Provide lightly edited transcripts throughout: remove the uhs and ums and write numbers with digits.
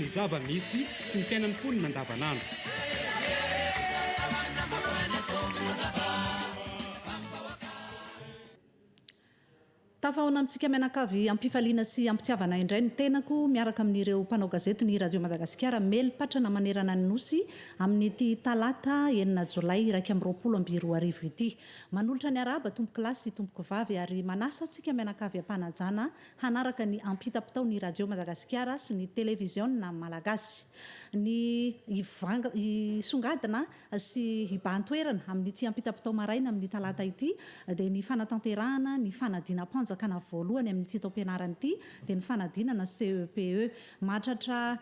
ny zava-misy sy ny fiainan'ny mponina andavanandro. Tafaona amintsika mianakavy ampifaliana sy ampitiavana indray ny tenako miaraka amin'ireo mpanao gazety ny Radio Madagasikara melipatrana manerana ny nosy amin'ity talata 9 Jolay 2022 ity. Manolotra ny araba tompoky lahy sy tompoky vavy ary manasa antsika mianakavy ampanajana hanaraka ny ampita-pitao ny Radio Madagasikara sy ny televiziona malagasy. Ny isongadina sy hibantoerana amin'ity ampita-pitao maraina amin'ny talata ity dia ny fanatanterahana ny fanadina kana voalohany amin'ity taom-pianarana ity dia ny fanadinana CEPE mahatratra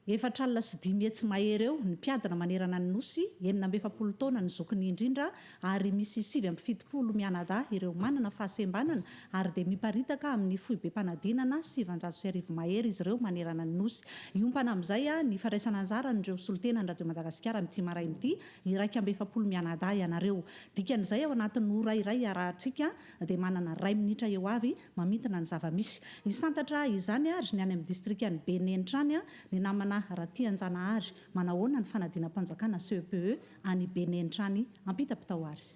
4 alina sy 5 hetsy mahery eo ny mpiadina manerana ny nosy 9 taona ny zokiny indrindra ary misy 7 mianadahy ireo manana fahasembanana ary dia miparitaka amin'ny foibe mpanadinana 700 mahery izy ireo manerana ny nosy. Iompana amin'izay ny faraisana anjara n'ireo solotena ny Radio Madagasikara amin'ity maraina ity 7 mianadahy ianareo. Dikan'izay ao anatin'ny ora iray arahantsika dia manana 2 minitra eo avy mamintina ny zava-misy. Isantatra izany ary ny any amin'ny distrikan'ny Benenitra any ny namana Ratianjanahary manahoana ny fanadinam-panjakana CEPE any Benenitra any ampita-pitao azy.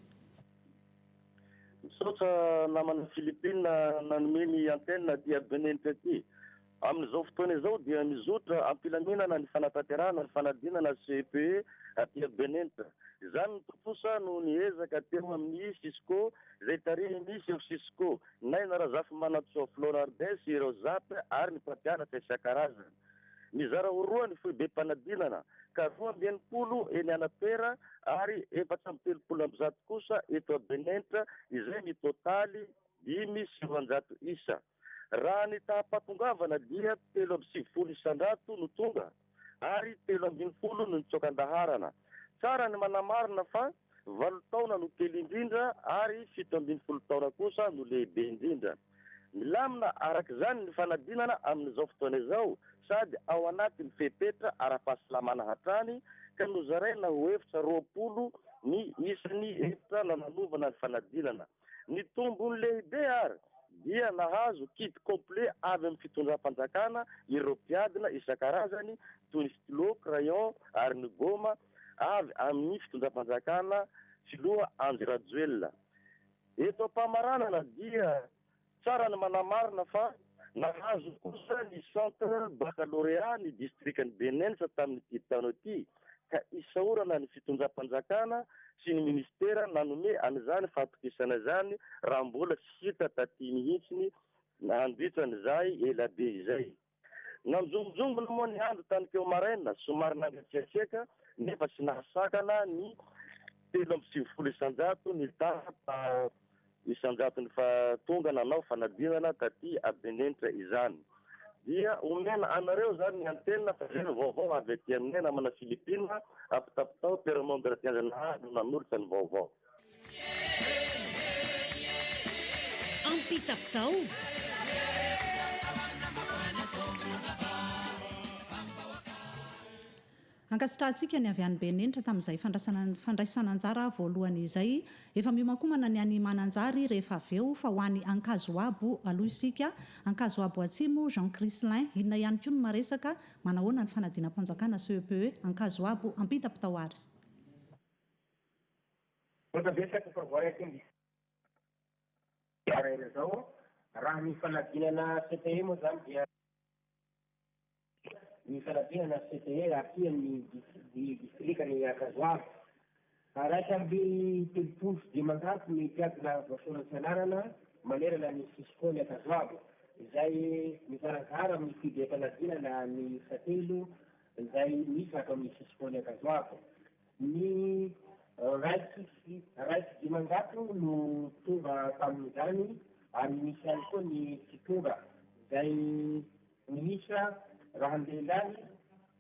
Misaotra namana Filipina nanomeny antenne dia Benenitra ity. Amin'izao fotoana izao dia mizotra ampilaminana ny fanatanterahana ny fanadinana CEPE aty Benenitra. Izany toposa no niezaka teo amin'ny Cisco izay tarihy misy eo Cisco naina razafy manatsoa Florardes ireo zapy ary ny mpampianatra isan-karazany. Mizara roa ny foibe mpanadinana ka 2 eny Anapera ary 430 kosa eto Benenitra izay ny totaly 500 isa. Raha ny tahapatongavana dia 370 no tonga ary 320 no nitsokan-daharana. Tsara ny manamarina fa 8 taona no kely indrindra ary 17 taona kosa no lehibe indrindra. Milamina arak'izany ny fanadinana amin'izao fotoana izao sady ao anatin'ny fepetra ara-pahasalamana hatrany ka nozaraina ho efitra 20 ny isan'ny efitra nananovana ny fanadinana. Ny tombony lehibe ary dia nahazo kit complet avy amin'ny fitondram-panjakana ireo mpiadina isan-karazany toy ny stylo, crayon ary ny goma avy amin'ny fitondram-panjakana Filoha Andry Rajoelina. Eto am-pamaranana dia tsara ny manamarina fa nahazo kosa ny centre baccalauréat ny distrikany Benenitra tamin'ity taona ity ka isaorana ny fitondram-panjakana sy ny ministera nanome an'izany fahatokisana izany raha mbola tsy hita taty mihitsiny nandritran'izay elabe izay. Nanjongonjongona moa ny andro tany keo maraina somary nangatsiatsiaka nefa tsy nahasakana ny 3 isanjato ny tara isanjato ny tonga nanao fanadinana taty Benenitra izany. Dia omena anareo zany ny antenne fa zay vaovao avy aty aminay namana Filipina ampita-pitao Peromonde Ratianjanahary no nanolotra ny vaovao. Ampita-pitao ankasitrahantsika ny avy any Benenitra tamin'izay fandraisana anjara voalohany izay efa miomankomana ny any mananjary rehefa avy eo fa ho any Ankazoabo aloha isika Ankazoabo atsimo Jean Crislin inona ihany koa no maresaka manahoana ny fanadinam-panjakana CEPE Ankazoabo ampita-pitao azy. Raha ny fanadinana CPE moa zany dia ny fanadinana CPE aty amin'ny distrikany Ankazoabo. Raika amby 35 ny mpiadina voasorana fianarana manerana ny Cisco ny Ankazoabo. Izay mizarazara amin'ny fibe fanadinana ny satelo izay misy ato amin'ny Cisco ny Ankazoabo. Ny raiky dimanjato no tonga tamin'izany ary misy ihany koa ny fitonga izay miisa raha an-dehilahy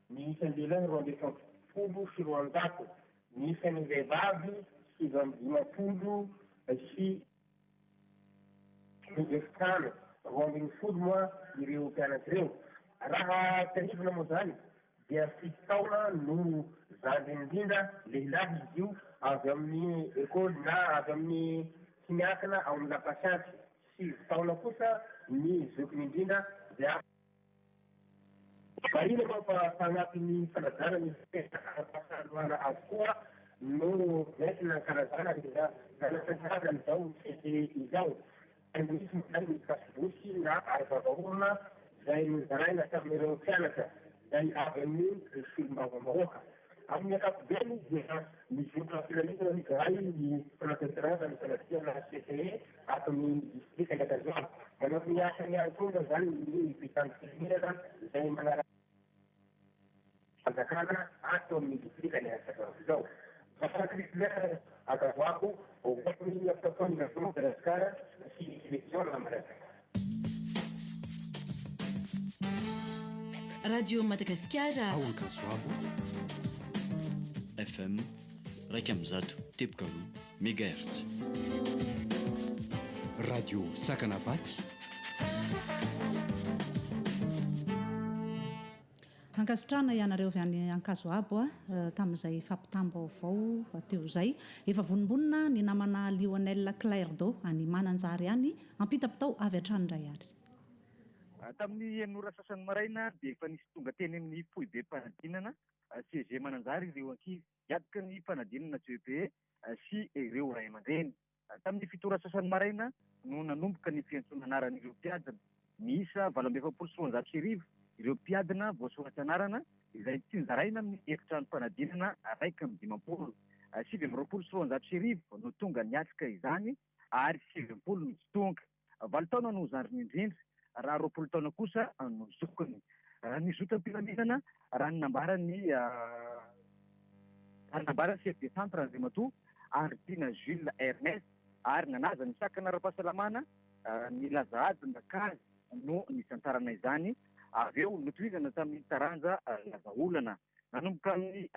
miisa an-dehilahy 210 sy 400, miisa ny vehivavy 750 sy efikano 210 moa ireo mpianatra ireo. Raha tarifina moa zany dia 7 taona no zandry indrindra lehilahy izy io avy amin'ny ekôly na avy amin'ny tsy miakina ao amin'ny lapasiantsy. 6 taona kosa ny zokiny indrindra dia Marina mampanampy fanajana ny fahasalamana avokoa no entina karazana zanakazarany izao fety izao. Misy moa ny kasibosy na arivavaorona izay nozaraina tamin'ireo mpianatra izay avy amin'ny solombavambahoaka. Amin'ny ankapobeny dia mizotra filaminana ny garay ny fanatanterana ny fanasiana CPE ato amin'ny distrika Lakazoa. Manao ny asany ihany koa zany ny mpitandro filaminana izay manara fanjakana ato amin'ny distrika Lakazoa izao. Fahakrisileana akavoako ohatiny apitapony na zona Madagasikara sy sélection na Madagasikara. Radio Madagasikara ao Ankazoabo FM raika amby zato tepokalo megahertz. radio Sakanavaky ankasitrana ianareo avy any Ankazoabo tamin'izay fampitambo avao teo izay efa vonimbonina ny namana Lionel Claire Do any Mananjary any ampita-pitao avy hatrany indray ary. Tamin'ny enora sasany maraina dia efa nisy tonga teny amin'ny foibe mpanadinana CG Mananjary ireo ankizy hiadika ny mpanadinana CEPE sy ireo ray aman-dreny. Tamin'ny fitora sasany maraina no nanomboka ny fiantsoana anaran'ireo mpiadana miisa 870 ireo mpiadana voasoratra anarana izay tsy nizaraina amin'ny efitrano mpanadinana 120 720 no tonga niatrika izany ary 70 no tsy tonga. 20 taona no zandriny indrindra raha 20 taona kosa no zokony. Ny zotam-pilaminana raha ninambarany chef de centre Andriamatoa Ardina Jules Ernest ary nanaza ny sakana ara-pahasalamana ny lazaadina kazy no nisantarana izany. Avy eo notohizana tamin'ny taranja lazaolana nanomboka amin'ny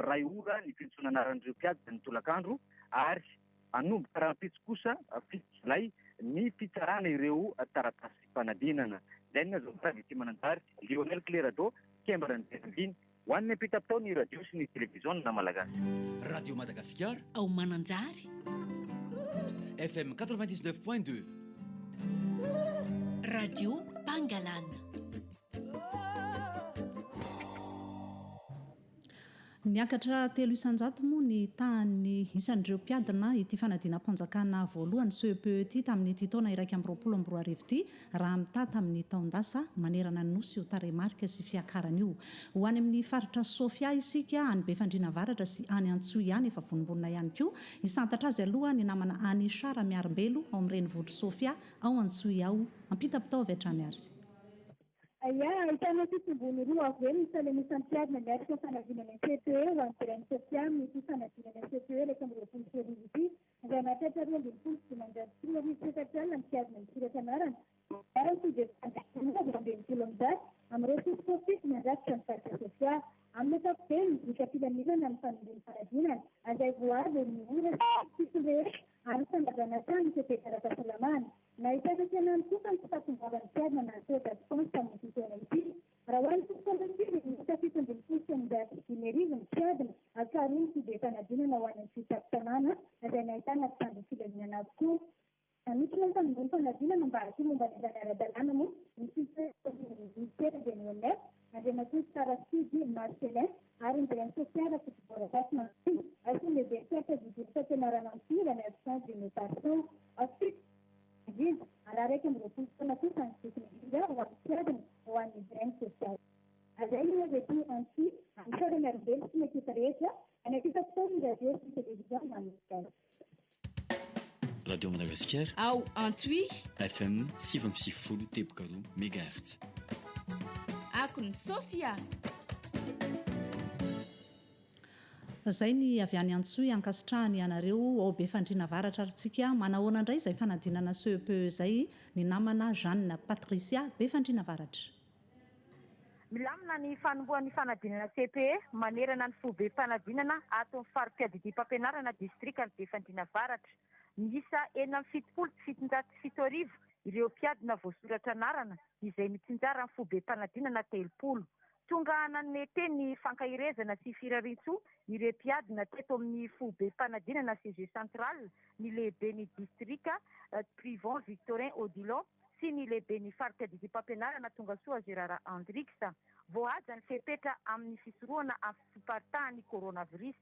ray ora ny fiantsoana anaran'ireo mpiadana ny tolakandro ary anomboka raha mpitsy kosa fito jolay ny fitsarana ireo taratasy mpanadinana. Izay ny azo Ty Mananjary Lionel Claire Do kembara ny tenandiny ho an'ny ampita-pitao ny radio sy ny televizion na malagasy. Radio Madagasikara ao Mananjary FM 99.2 Radio Pangalana. Niakatra 300 moa ny tany isan'ireo mpiadana ity fanadinam-panjakana voalohany CEPE ity tamin'ity taona 2024 ity raha mità tamin'ny taondasa manerana ny nosy io taremarika sy fiakarana io. Ho any amin'ny faritra Sofia isika any Befandriana Avaratra sy any Antsoa ihany efa vonimbonina ihany koa isantatra azy aloha ny namana any Sara Miarimbelo ao amin'ny renivohitra Sofia ao Antsoa ao ampita-pitao avy hatrany ary. Ahitana fitombony roa avy eo misy misy mpiadana miaraka fanadinana CEPE ho an'ny Grène Sofia misy fanadinana CEPE ilay am'roapolo sy arivo ity izay mahatratra 20 arivo sefatra alina mpiadana misoratra anarana ary ny fandakana 20 amin'ireo fito fito miandrafitra ny faritra Sofia. Amin'ny ankapobeny midika filaminana ny fanadiny fanadinana izay voavy ny ora fito rehetra ary fanazana trano CEPE ara-pahasalamana. Nahitana fianany kosa ny fitafimbavany mpiadana na toetra dispense tamin'ny fotoana ity. Raha hoan'ny fitokondrantiny nita 7 ny mpiadana akaroa ny foibe mpanadinana ho any fitafitanana izay nahitana mpitandro filaminana avokoa. Misy moa mpanambony fanadinana mba aty momba n'izany ara-dalàna moa misy ministera de l'ONF Andriamatoa Tsara Sidy Marcelin ary ny Grène Sofia football Mantsy ainsi les experts du directeur général Mantsy la absence de notation ensuite raha raiky am'roapolo taona kosa ny teknolojia ho an'ny mpiadana ho an'ny Grène Sofia. Izay no avy ety Antsoa amin'ny Sara Miarimbelo sy n'ekipa rehetra any ampita-pitao ny radio sy televizion Madagasikara. Radio Madagasikara ao Antsoa FM 750 tepokalo megahertz. akony Sofia. Zay ny avy any Antsoa ankasitrahany ianareo ao Befandriana Avaratra aritsika manahoana indray izay fanadinana CEPE zay ny namana Jeanne Patricia Befandriana Avaratra. Milamina ny fanombohan'ny fanadinana CEPE manerana ny foibe fanadinana ato amin'ny farim-piadidim-pampianarana distrika ny Befandriana Avaratra. Miisa 777 ireo mpiadana voasoratra anarana izay mitsinjara ny foibe fanadinana 30. Tonga nanete ny fankahirezana sy firarintso ireo mpiadana teto amin'ny foibe fanadinana CG Central ny lehibe ny distrika Privon Victorin Odilon sy ny lehibe ny farim-piadidim-pampianarana tonga soa Gérard Hendrix voaja ny fepetra amin'ny fisoroana amin'ny fiparitahan'ny coronavirus.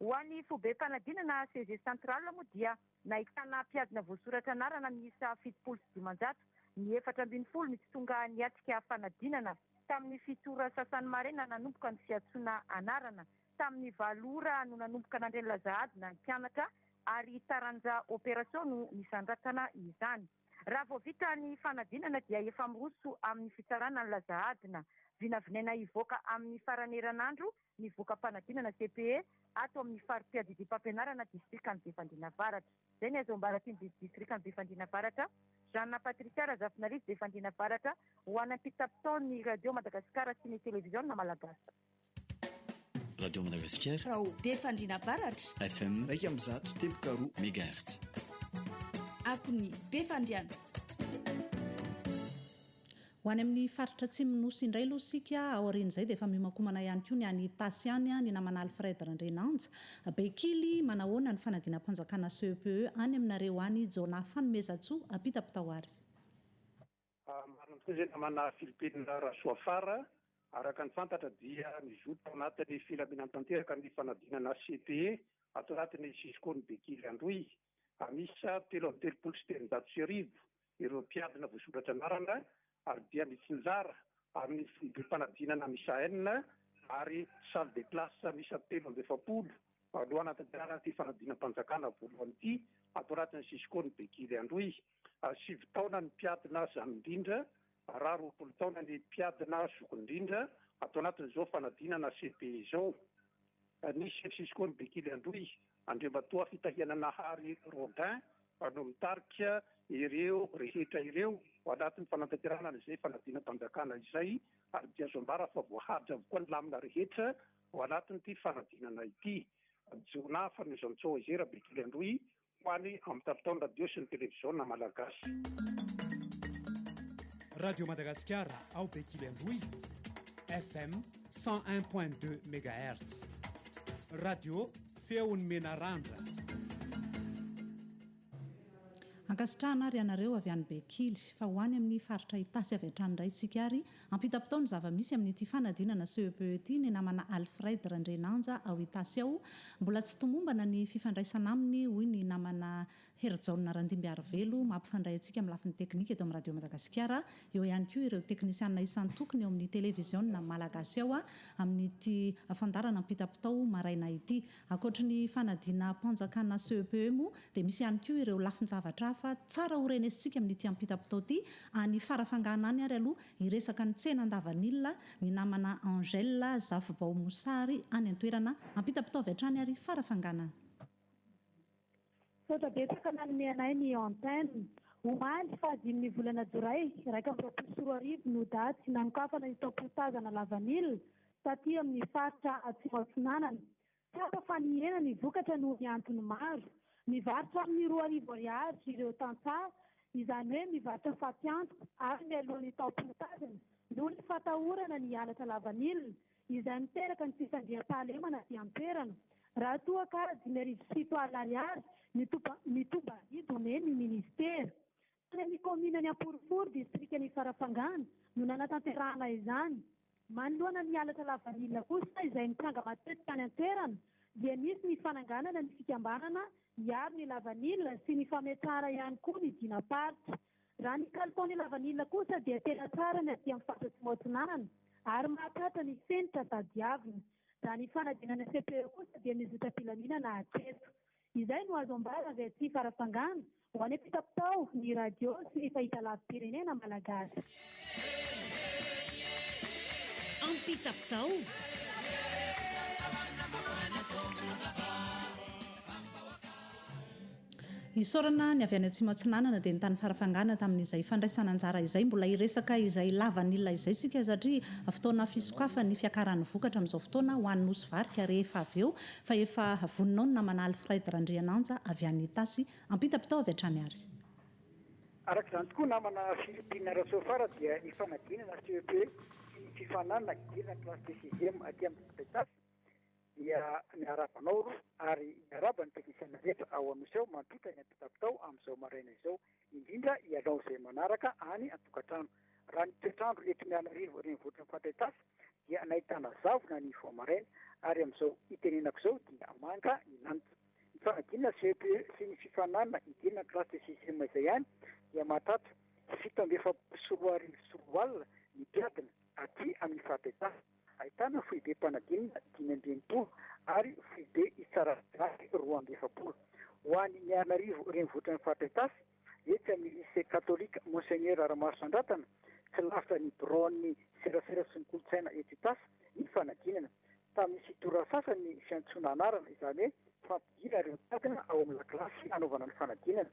Ho an'ny fobe mpanadinana CG Central moa dia nahitana mpiadina voasoratra anarana miisa 75 ny 470 mitsonga niatrika fanadinana tamin'ny fitora sasany maraina nanomboka ny fiatsoana anarana, tamin'ny 7 ora no nanomboka nandreny lazahadina ny mpianatra ary taranja opération no nisandrakana izany. Raha vao vita ny fanadinana dia efa miroso amin'ny fitsarana ny lazahadina. Vinavinaina hivoaka amin'ny farany herinandro ny voka-panadinana CPE ato amin'ny farim-piadidim-pampianarana distrikan'ny Befandriana Avaratra. Izay ny azo ambaraty ny distrikan'ny Befandriana Avaratra, Jeanna Patricia Razafinaliste Befandriana Avaratra, ho an'ny mpitapitaon'ny radio Madagasikara sy ny televiziona malagasy. Radio Madagasikara ao Befandriana Avaratra FM 103.0 MHz. Akony Befandriana. Ho any amin'ny faritra Atsimon'Nosy indray aloha sika ao aorian'izay dia efa miomankomana ihany koa ny any Tasiany ny namana Alfred Randrenanja. Bekily manahoana ny fanadinam-panjakana CEPE any aminareo any Jona Fanomezatsoa apita-pitao ary. Marina tokoa izay namana Filipina Rasoafara, araka ny fantatra dia mizoto ao anatin'ny filaminana tanteraka ny fanadinana CPE ato anatin'ny sisikony Bekily Androy. Amisa 3 ireo mpiadina voasoratra anarana ary dia mitsinjara amin'ny fanadinana misa enina ary salle de classe misa 320 alohan'ny tanterana ty fanadinam-panjakana voalohany ity ato anatin'ny sisikony Bekily Androy. 7 taona ny mpiadina Zanindrindra, 20 taona ny mpiadina Zokindrindra ato anatin'izao fanadinana CPE izao. Nisy sisikony Bekily Androy Andriambatoa fitahiana Nahary Rodin no mitarika ireo rehetra ireo ao anatin'ny fanatanterana izay fanadinam-panjakana izay, ary dia azo ambara fa voahaja avokoa ny lamina rehetra ao anatin'ity fanadinana ity. Jona Fanomezatsoa Ezera Bekily Androy ho any amin'ny tapitaon'ny radio sy ny televiziona malagasy. Radio Madagasikara ao Bekily Androy FM 101.2 MHz. Radio feon'ny Menarandra. Ankasitrahana ary ianareo avy any Bekily fa ho any amin'ny faritra Itasy avy hatrany indray isika ary ampita-pitao ny zava-misy amin'ity fanadinana CEPE ity ny namana Alfred Randrenanja ao Itasy ao. Mbola tsy tomombana ny fifandraisana aminy hoy ny namana Herjaona Randimby Arivelo mampifandray antsika amin'ny lafiny teknika eto amin'ny radio Madagasikara. Eo ihany koa ireo teknisianina isan'ny tokony eo amin'ny televiziona malagasy ao amin'ity fandarana ampita-pitao maraina ity. Ankoatra ny fanadina mpanjakana CEPE moa dia misy ihany koa ireo lafin-javatra fa tsara horenesika amin'ity ampita-pitao ity any farafangana any ary aloha hiresaka ny tsena andavanilina ny namana Angèle Zafibao Mosary any an-toerana ampita-pitao avy hatrany ary farafangana. Sota betsaka nanomeanay ny antenne omaly fa 5 volana Jolay 2024 no daty nanokafana ny taom-potazana lavanilina taty amin'ny faritra Atsimatsinanana. Tsapa fa ny hena ny vokatra noho ny antony maro. Mivarotra amin'ny 2,000 ariary ireo tantsaha, izany hoe mivarotra fampiantoka ary mialohan'ny taom-potazana noho ny fatahorana ny halatra lavanilina izay miteraka ny fifandriam-pahalemana sy an-toerana. Raha toa ka 5,7 ariary mitoba ido ny ministera. Ny komina ny Amporofor distrikan'ny Farafangana no nanatanterahana izany. Manoloana ny halatra lavanilina kosa izay mitranga matetika any an-toerana dia nisy ny fananganana ny fikambanana hiaro ny lavanilina sy ny fametrahana ihany koa ny dinaparitra. Raha ny kalitaon'ny lavanilina kosa dia tena tsara ny aty amin'ny faritra Atsimatsinanana ary mahatratra ny fenitra tadiavina. Raha ny fanadinana CPE kosa dia mizotra filaminana hatreto. Izay no azo ambara avy aty Farafangana ho any ampita-pitao ny radio sy ny fahitalavim-pirenena malagasy. Ampita-pitao. Isorana ny avy any Atsimatsinanana dia ny tany farafangana tamin'izay fandraisana anjara izay mbola iresaka izay lavanilina izay sika satria fotoana fisokafa ny fiakaran'ny vokatra amin'izao fotoana ho an'ny nosy varika rehefa avy eo fa efa voninao ny namana Alfred Randrenanja avy any Itasy ampita-pitao avy hatrany ary. Araka izany tokoa namana Filipina Rasoafara dia ny fanadinana CEPE sy ny fifanana idirana klasy 6e aty amin'ny Itasy dia miarabanao ary miaraba ny teknisiana rehetra ao anosy ao mampita ny ampita-pitao amin'izao maraina izao, indrindra ialao izay manaraka any an-tokatrano. Raha ny toetrandro eto Mianarivo renivohitra ny Fatra Itasy dia nahitana zavona ny voamaraina ary amin'izao itenenako izao dia manga inanitra. Ny fanadinana CPE sy ny fifanana idinina classe de sixième izay ihany dia mahatratra 7.4 ny mpiadina aty amin'ny fahampitana. Ahitana foibe mpanadinana 5.20 ary foibe isaradraky 2.20. Ho an'ny Mianarivo renivohitrany fahampitana etsy amin'ny lycée catholique Monseigneur Ramarotsandratana tsy lavitra ny braony serasera sy ny kolotsaina etsitasa ny fanadinana. Tamin'ny sitora sasany fiantsoana anarana izany hoe fampidina ireo mpiadina ao amin'ny lakilasy anaovana ny fanadinana.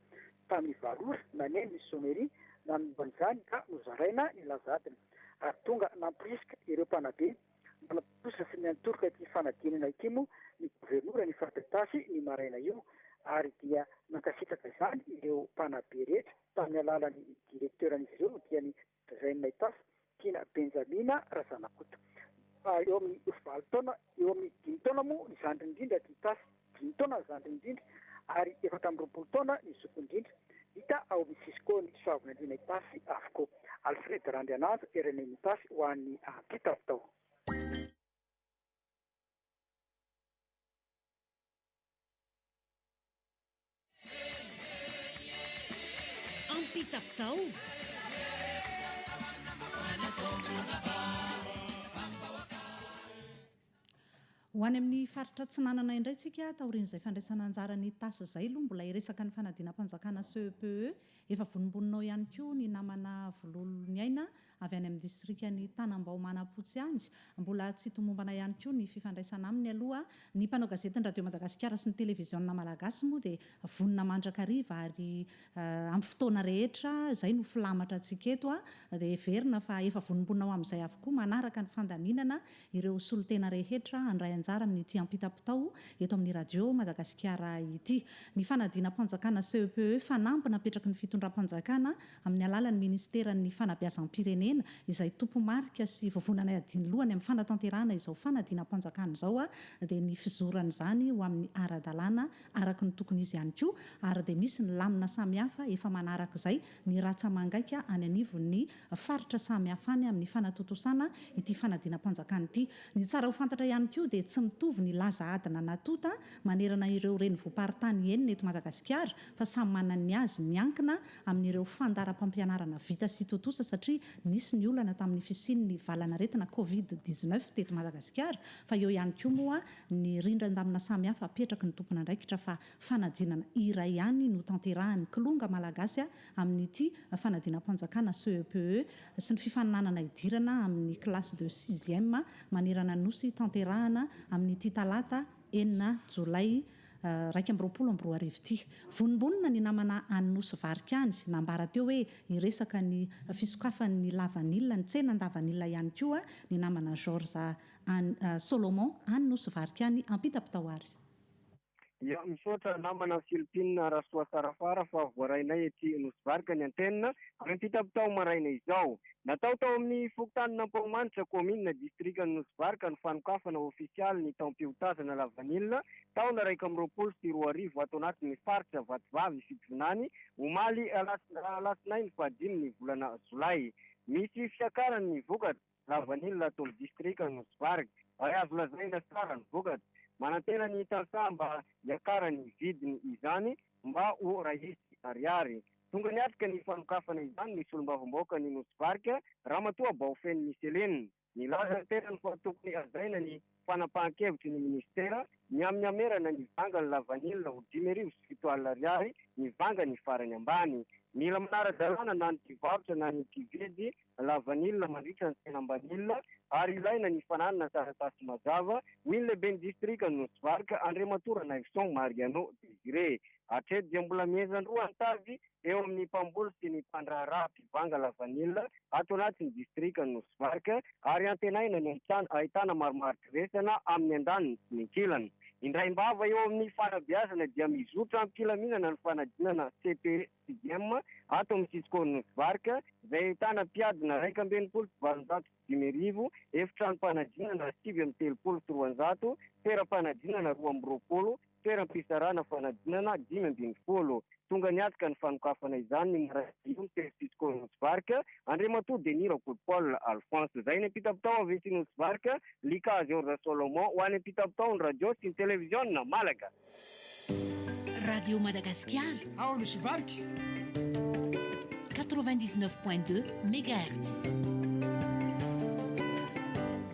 Tamin'ny valora naneny ny someria nanomban'izany ka nozaraina ny lazadina ary tonga namporisika ireo mpanabe manaposa sy miantoroka ity fanadinana ity moa ny gouvernoura ny fahampitasy ny maraina io ary dia nankasitraka izany ireo mpanabe rehetra tamin'ny alalan'ny direkteuran'izy ireo dia ny zainina itasy Tina Benjamina Razanakoto. Eo amin'ny 7 taona eo amin'ny 5 taona moa ny zandry indrindra ty tasy 5 taona ny zandry indrindra ary 420 taona ny zoko indrindra. Hita ao amin'ny Cisco ny soavina indrina itasy avokoa. Alfred Randrianazo ereneny itasy ho an'ny ampitapitao. Ampitapitao. Ho any amin'ny faritra Tsinanana indray tsika taorian'izay fandraisana anjara ny tasy izay aloha mbola iresaka ny fanadinam-panjakana CPE efa vonimboninao ihany koa ny namana vololony aina avy any amin'ny distrikany Tanambao Manapotsiangy. Mbola tsy tomombana ihany koa ny fifandraisana aminy aloha ny mpanao gazetiny Radio Madagasikara sy ny televiziona malagasy moa dia vonina mandrakariva ary amin'ny fotoana rehetra izay no filamatra antsika eto dia everina fa efa vonimboninao amin'izay avokoa manaraka ny fandaminana ireo solotena rehetra handray anjara amin'ity ampitapitao eto amin'ny Radio Madagasikara ity. Ny fanadinam-panjakana CPE fanampy napetraky ny fitondram-panjakana amin'ny alalan'ny ministeran'ny fanabeazam-pirenena izay tompomarika sy vovonana adiny lohany amin'ny fanatanterahana izao fanadinam-panjakana izao dia ny fizoran'izany ho amin'ny ara-dalàna araka ny tokony izy ihany koa ary dia misy ny lamina samihafa efa manaraka izay ny ratsa mangaika any anivon'ny faritra samihafa any amin'ny fanatotosana ity fanadinam-panjakana ity. Ny tsara ho fantatra ihany koa dia tsy mitovy ny laza adina natota manerana ireo renivohim-paritany enina eto Madagasikara fa samy manana ny azy miankina amin'ireo fandaram-pampianarana vita sy totosa satria nisy ny olana tamin'ny fisian'ny valanaretina Covid-19 teto Madagasikara fa eo ihany koa moa ny rindran-damina samihafa apetraky ny tompona andraikitra fa fanadinana iray ihany no tanterahan'ny kilonga malagasy amin'ity fanadinam-panjakana CPE sy ny fifaninanana idirana amin'ny classe de 6e manerana nosy tanterahana amin'ity talata 4 Jolay 2022 ity. Vonimbonina ny namana Anosy Varikany nambara teo hoe iresaka ny fisokafan'ny lavanila ny tsenan-davanila ihany koa ny namana Georges Solomon Anosy Varikany ampitapitao ary. Ya misotra namana Filipina Rasoa Sarafara fa voarainay ety Nosy Varikany antenne ampitapitao maraina izao. Natao tao amin'ny fokontany Ampaomanitra commune district Nosy Varika ny fanokafana ofisialy ny taom-piotazana lavanila taona 2022 ato anatin'ny faritra Vatovavy Fitonany omaly alasinainy fahadimy ny volana Jolay. Misy fiakarany ny vokatra lavanila ato amin'ny district Nosy Varika ary azo lazaina tsara ny vokatra. Manantena ny tansa mba hiakarany vidiny izany mba ho raisy ariary. Tonga niatrika ny fanokafana izany misy olombavamboaka ny Nosy Varika Ramatoa Baofeny Miselene. Nilaza tena ny tokony azaina ny fanapahan-kevitry ny ministera ny amin'ny amerana ny vanga ny lavanila ho 5,7 ariary ny vanga ny farany ambany. Mila manara-dalàna na ny mpivarotra na ny mpivedy lavanila mandritra ny tena ambanila ary ilaina ny fananana taratasy mazava hoy ny lehiben'ny distrika Nosy Varika Andriamatora Naivson Mariano Desiré. Hatreto dia mbola miezandroa antavy eo amin'ny mpamboly sy ny mpandraharaha mpivanga lavanila ato anatin'ny distrika Nosy Varika ary antenaina ny ahitana maromaro kiresana amin'ny andaniny sy ny ankilany. Indray mbava eo amin'ny fanabeazana dia mizotra ampilaminana ny fanadinana CPE 6e ato amin'ny Cisco Nosy Varika izay ahitana mpiadina 1,750 efitrano mpanadinana 7,300 teram-panadinana 2,20 toeram-pisarana fanadinana 5-20 tonga niatrika ny fanokafana izany ny Pisconosvarka Andriamatoa Deniro Paul Alphonse zay ny pitapitao avy Sinosvarka Lika Georges Solomon ho any pitapitao ny radio sy ny televiziona Malaga. Radio Madagascar ao Nosvarka 99.2 MHz.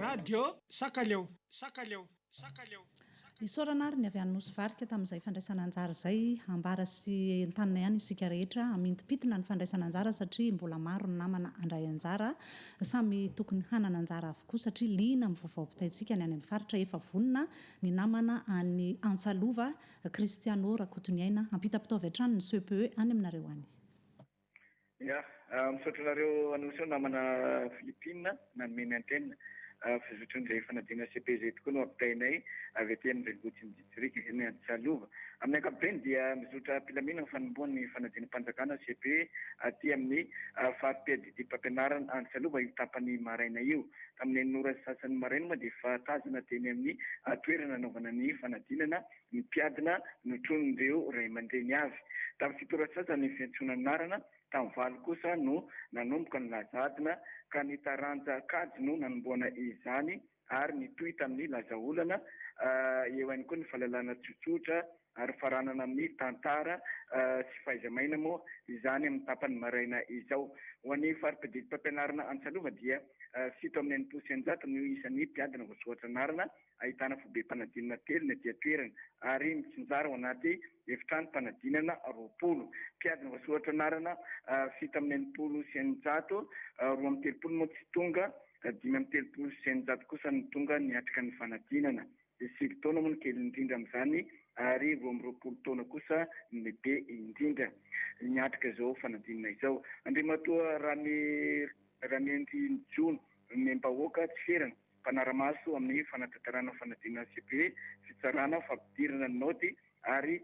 Radio Sakaleo. Isorana ary ny avy any Nosvarka tamin'izay fandraisana anjara zay ambara sy tanana ihany isika rehetra amintipitina ny fandraisana anjara satria mbola maro ny namana andray anjara samy tokony hanana anjara avokoa satria liana amin'ny vaovaom-pitaitsika ny any amin'ny faritra efa vonina ny namana any Antsalova Cristiano Rakotoniaina ampita-pitao avy hatrany ny CPE any aminareo any. Misaotra nareo an'osy namana Filipina nanomeny antenne fizotrondray fanadina CPZ tokoa no ampitainay avy aty amin'ny renivohitry ny district ny Antsalova. Amin'ny ankapobeny dia mizotra mpilamina ny fanombohan'ny fanadina mpanjakana CPE aty amin'ny fahampiadidy mpampianarana Antsalova io tapany maraina io. Tamin'ny nora sasany maraina moa dia efa tazana teny amin'ny toerana anaovana ny fanadinana mpiadina notronindreo ray aman-dreny avy. Tamin'ny fitora sasany ny fiantsonana anarana tamin'ny valo kosa no nanomboka ny lazadina ka ny taranja kajy no nanomboana izany ary nitohy tamin'ny lazaolana eo ihany koa ny fahalalana tsotsotra ary faranana amin'ny tantara sy fahaiza-maina moa izany amin'ny tapany maraina izao. Ho an'ny farim-piadidy mpampianarana Antsalova dia fito amin'ny enimpolo sy eninjato no isan'ny mpiadina voasoratra anarana ahitana fobe mpanadinana telo ny aty toerana ary mitsinjara ao anaty efitrano mpanadinana 20 mpiadina voasoratra anarana fito amin'ny enimpolo sy eninjato 2 moa tsy tonga 5 sy eninjato kosa ny tonga niatrika ny fanadinana. 5 taona moa ny kely indrindra amin'izany ary 20 taona kosa ny lehibe indrindra niatrika izao fanadinana izao. Andriamatoa Ramendry Jono membahoaka tsy ferana mpanaramaso amin'ny fanatanterana fanadinana CPE fitsarana fampidirana ny naoty ary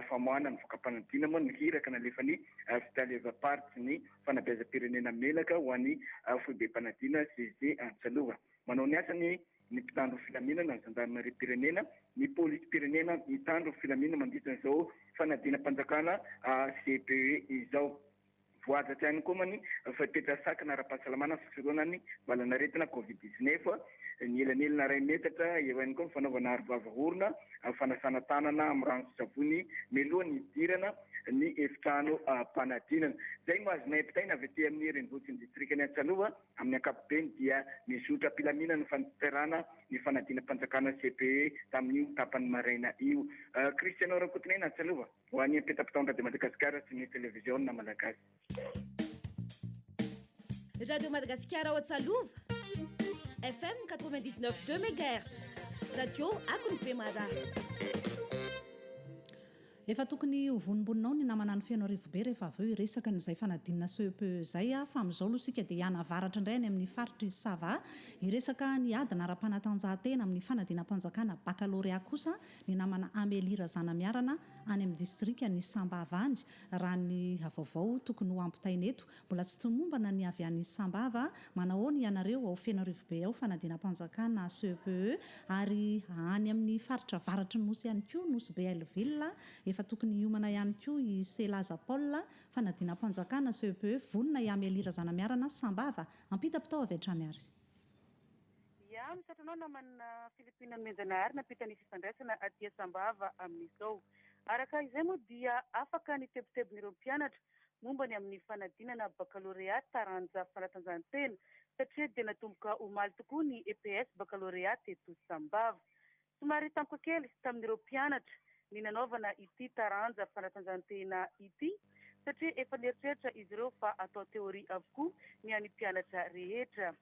famoahana ny voka-panadinana moa nihiraka nalefa ny fitalevaparty ny fanabeazam-pirenena melaka ho an'ny foibe mpanadinana CG Antsalova. Manao ny asany ny mpitandro filaminana ny zandarmeri-pirenena ny polisy-pirenena mitandro filaminana mandritra izao fanadina mpanjakana CPE izao. Voazatra ihany koa many fapetrasakana ara-pahasalamana fisoroana ny valanaretina COVID-19 ny elanelana ray metatra eo ihany koa ny fanaovana arovava-orona fanasana tanana amin'ny rano sy savony meloha ny idirana ny efitrano mpanadinana. Zay no azonay mpitaina avy aty amin'ny renivohitry ny district ny Antsalova amin'ny ankapobeny dia mizotra mpilamina ny faniterana ny fanadina mpanjakana CPE tamin'io tapany maraina io. Cristiano Rakotoniaina Antsalova ho an'ny ampita-pitao Radio Madagasikara sy ny televiziona malagasy. Radio Madagascar ao Antsalova FM 99.2 MHz radio Akony Bemara. Efa tokony ho vonimboninao ny namana ny fianao rivobe rehefa avy eo iresaka n'izay fanadinana CPE zay fa amin'izao aloha sika dia hianavaratra indray any amin'ny faritra izy Sava iresaka ny adina ara-panatanjahantena amin'ny fanadinam-panjakana baccalauréat kosa ny namana Amélie Razana Miarana any amin'ny distrika ny Sambava any raha ny vaovao tokony ho ampitaina eto. Mbola tsy tomombana ny avy any Sambava manao ny ianareo ao fianao rivobe ao fanadinam-panjakana CPE ary any amin'ny faritra varatry ny nosy ihany koa nosy Belleville efa tokony hiomana ihany koa i Selaza Paul fanadinam-panjakana CPE vonina i Amélie Razana Miarana Sambava ampita-pitao avy hatrany ary. Ya misatranao namana Filipina Menjanahary napita ny fifandraisana aty Sambava amin'izao. Araka izay moa dia afaka ny tebotebon'ireo mpianatra momba ny amin'ny fanadinana baccalauréat taranja fanatanjahantena satria dia natomboka omaly tokoa ny EPS baccalauréat teto Sambava. Somary tampoka kely tamin'ireo mpianatra ny nanaovana ity taranja fanatanjahantena ity satria efa nieritreritra izy ireo fa atao teoria avokoa ny any mpianatra rehetra.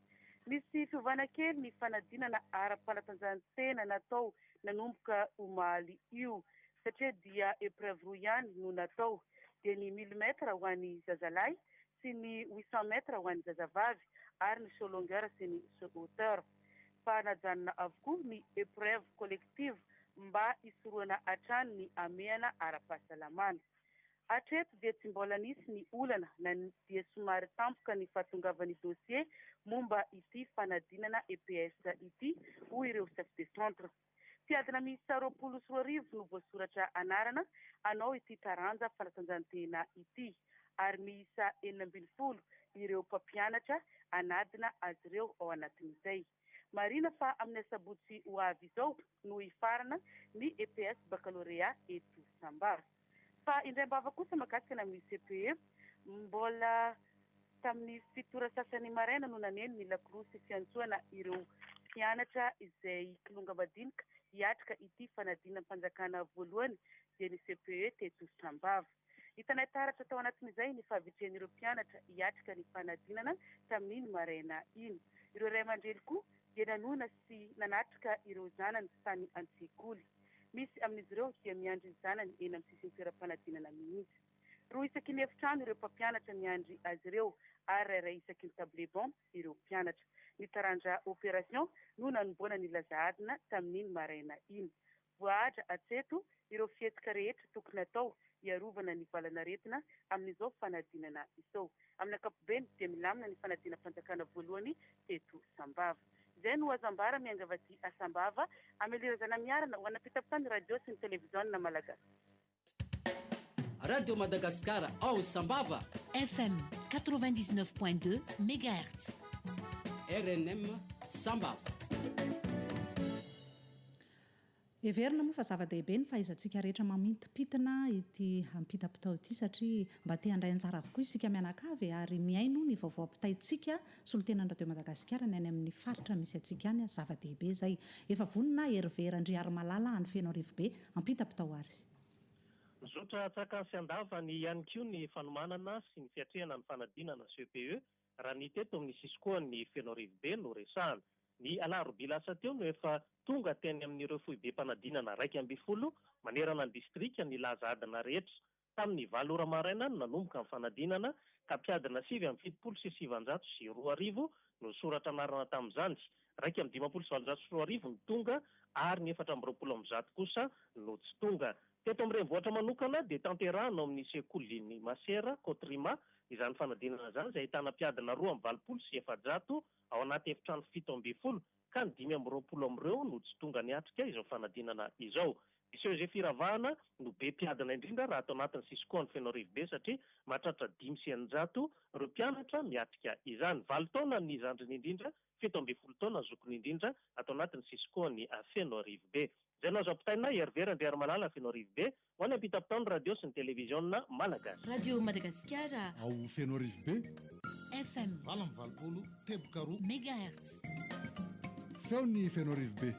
Misy fiovana kely ny fanadinana ara-panatanjahantena natao nanomboka omaly io satria dia épreuve roa ihany no natao dia ny 1000 metra ho an'ny zazalahy sy ny 800 metra ho an'ny zazavavy ary ny saut longueur sy ny saut hauteur. Fa najanona avokoa ny épreuve collective mba isoroana hatrany ny ameana ara-pahasalamana. Hatreto dia tsy mbola nisy ny olana na dia somary tampoka ny fahatongavan'ny dossier momba ity fanadinana EPS ity ho ireo chef de centre. mpiadina miisa 24 no voasoratra anarana anao ity taranja fanatanjahantena ity, ary miisa 12 ireo mpampianatra anadina azy ireo ao anatin'izay. Marina fa amin'ny sabotsy ho avy izao no hifarana ny EPS baccalauréat eto Sambava. Fa indray mbava kosa mahakasika amin'ny CPE, mbola tamin'ny fitora sasany maraina no naneno ny lakolosy fiantsoana ireo mpianatra izay kilonga madinika hiatrika ity fanadinana mpanjakana voalohany dia ny CPE teto Sambava. Hitanay taratra tao anatin'izay ny fahavitren'ireo mpianatra hiatrika ny fanadinana tamin'iny maraina iny. Ireo ray aman-dreny koa dia nanona sy nanatrika ireo zanany tany an-tsekoly. Misy amin'izy ireo dia miandry ny zanany eny amin'ny sisiny toeram-panadinana mihitsy. Roa isaky ny efitrano ireo mpampianatra miandry azy ireo, ary ray isaky ny tablebon ireo mpianatra. Ny taranja opération no nanomboana ny lazahadina tamin'iny maraina iny. Voahadra atseto ireo fihetsika rehetra tokony atao hiarovana ny valanaretina amin'izao fanadinana izao. Amin'ny ankapobeny dia milamina ny fanadinana mpanjakana voalohany teto Sambava. Izay no azambara miangavaty a Sambava, amelirazana miarana ho anapitapitany radio sy ny televiziona malagasy. Radio Madagascar ao Sambava, FM 99.2 MHz, RNM Sambava. Everina moa fa zava-dehibe ny fahaizantsika rehetra mamintipitina ity ampitapitao ity, satria mba te handray anjara avokoa isika mianakavy ary miaino ny vaovao ampitaitsika solontenan'ny Radio Madagasikara ny any amin'ny faritra misy atsika any. Zava-dehibe zay. Efa vonina Hervé Andriary Malala any Feno Rivobe ampitapitao ary. Mizotra tsaka sy andava ny ihany koa ny fanomanana sy ny fiatrehana ny fanadinana CPE raha ny teto amin'ny sisy koa ny Feno Rivobe no resahana. Ny alarobia lasa teo no efa tonga teny amin'ireo foibe mpanadinana 12 manerana ny distrika ny lazadina rehetra. Tamin'ny 7 ora maraina no nanomboka ny fanadinana ka mpiadina 777 sy 2,000 no soratra anarana tamin'izany. 1,720 no tonga ary ny 420 kosa no tsy tonga. Teto amin'ny renivohitra manokana dia tanterahana amin'ny sekoly Masera, Kotrima, izany fanadinana izany izay ahitana mpiadina 2,20 sy 700 ao anaty efitrano 7,20 ka ny 5,20 amin'ireo no tsy tonga niatrika izao fanadinana izao. Iseo izay firavahana no be mpiadina indrindra raha atao anatin'ny sisy koa ny Feno Rivobe, satria mahatratra 500 ireo mpianatra miatrika izany. 7 taona ny zandriny indrindra, 17 taona zokony indrindra atao anatin'ny sisy koa ny Feno Rivobe. Izay no azo ampitaina Hervé Andriary Malala Feno Rivobe ho any ampitapitao ny radio sy ny televiziona malagasy. Radio Madagasikara ao Feno Rivobe, FM 20 teboka 2 MHz. Feo ny Feno Rivobe.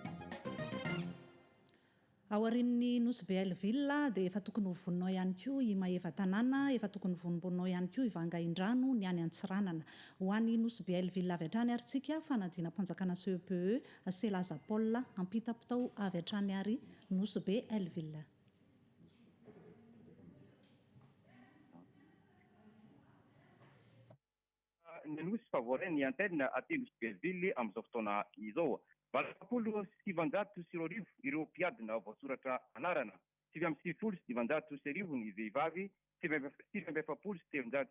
Ao aorian'ny Nosy Belleville dia efa tokony ho voninao ihany koa i Maheva tanàna, efa tokony vonombonao ihany koa i Vangaindrano ny any Antsiranana. Ho an'ny Nosy Belleville avy hatrany ary tsika fanadinam-panjakana CPE Selaza Paul ampitapitao avy hatrany ary Nosy Belleville. Ny Nosy Favoray ny antenne aty Nosy Belleville amin'izao fotoana izao. 720 ireo mpiadina voasoratra anarana, 7,700 ny vehivavy, 7,700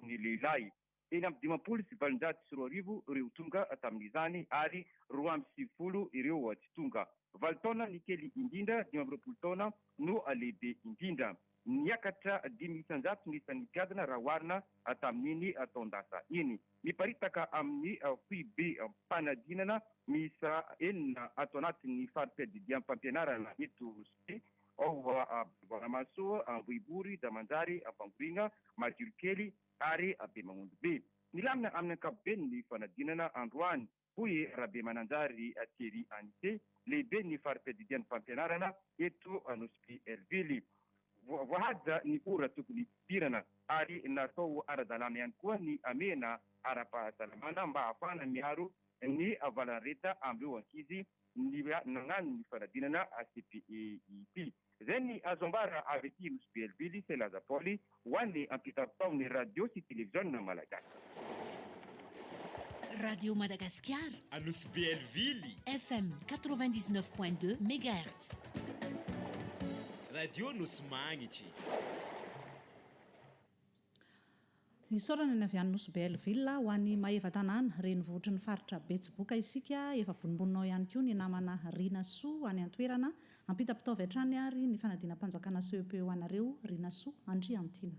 ny lehilahy, eny amin'ny 10,700 ireo tonga tamin'izany ary 2,20 ireo tsy tonga. 7 taona ny kely indrindra, 20 taona no lehibe indrindra. Niakatra 500 ny isan'ny mpiadina raha oharina tamin'iny taondasa iny. Miparitaka amin'ny foibe mpanadinana miisa 4 ato anatin'ny farim-piadidiam-pampianarana eto sy ao Varamasoa, Ambohibory, Damanjary, Bangorina, Majorikely ary Bemangondo be. Nilamina amin'ny ankapobeny ny fanadinana androany, hoy Rabe Mananjary Thierry Anité, lehibe ny farim-piadidian'ny fampianarana eto Nosy Belleville. Voahaja ny ora tokony pirana ary natao ara-dalàna ihany koa ny amena ara-pahasalamana mba ahafahana miaro ny valanareta amin'ireo ankizy nagnano ny fanadinana CPE ity. Izay ny azo ambara avy ety Nosy Belleville, Selaza Paul ho an'ny ampitapitao ny radio sy televiziona malagasy. Radio Madagascar à Nosy Belleville, FM 99.2 MHz. Radio Nosy Magnitry. Isaorana ny avy any Nosy Belleville ho an'ny Maheva tanàna renivohitry ny faritra Betsiboka isika efa vonimbonao ihany koa ny namana Rina Soa any an-toerana ampita-pitaovy hatrany ary ny fanadina-mpanjakana CEP ho anareo Rina Soa Andriantina.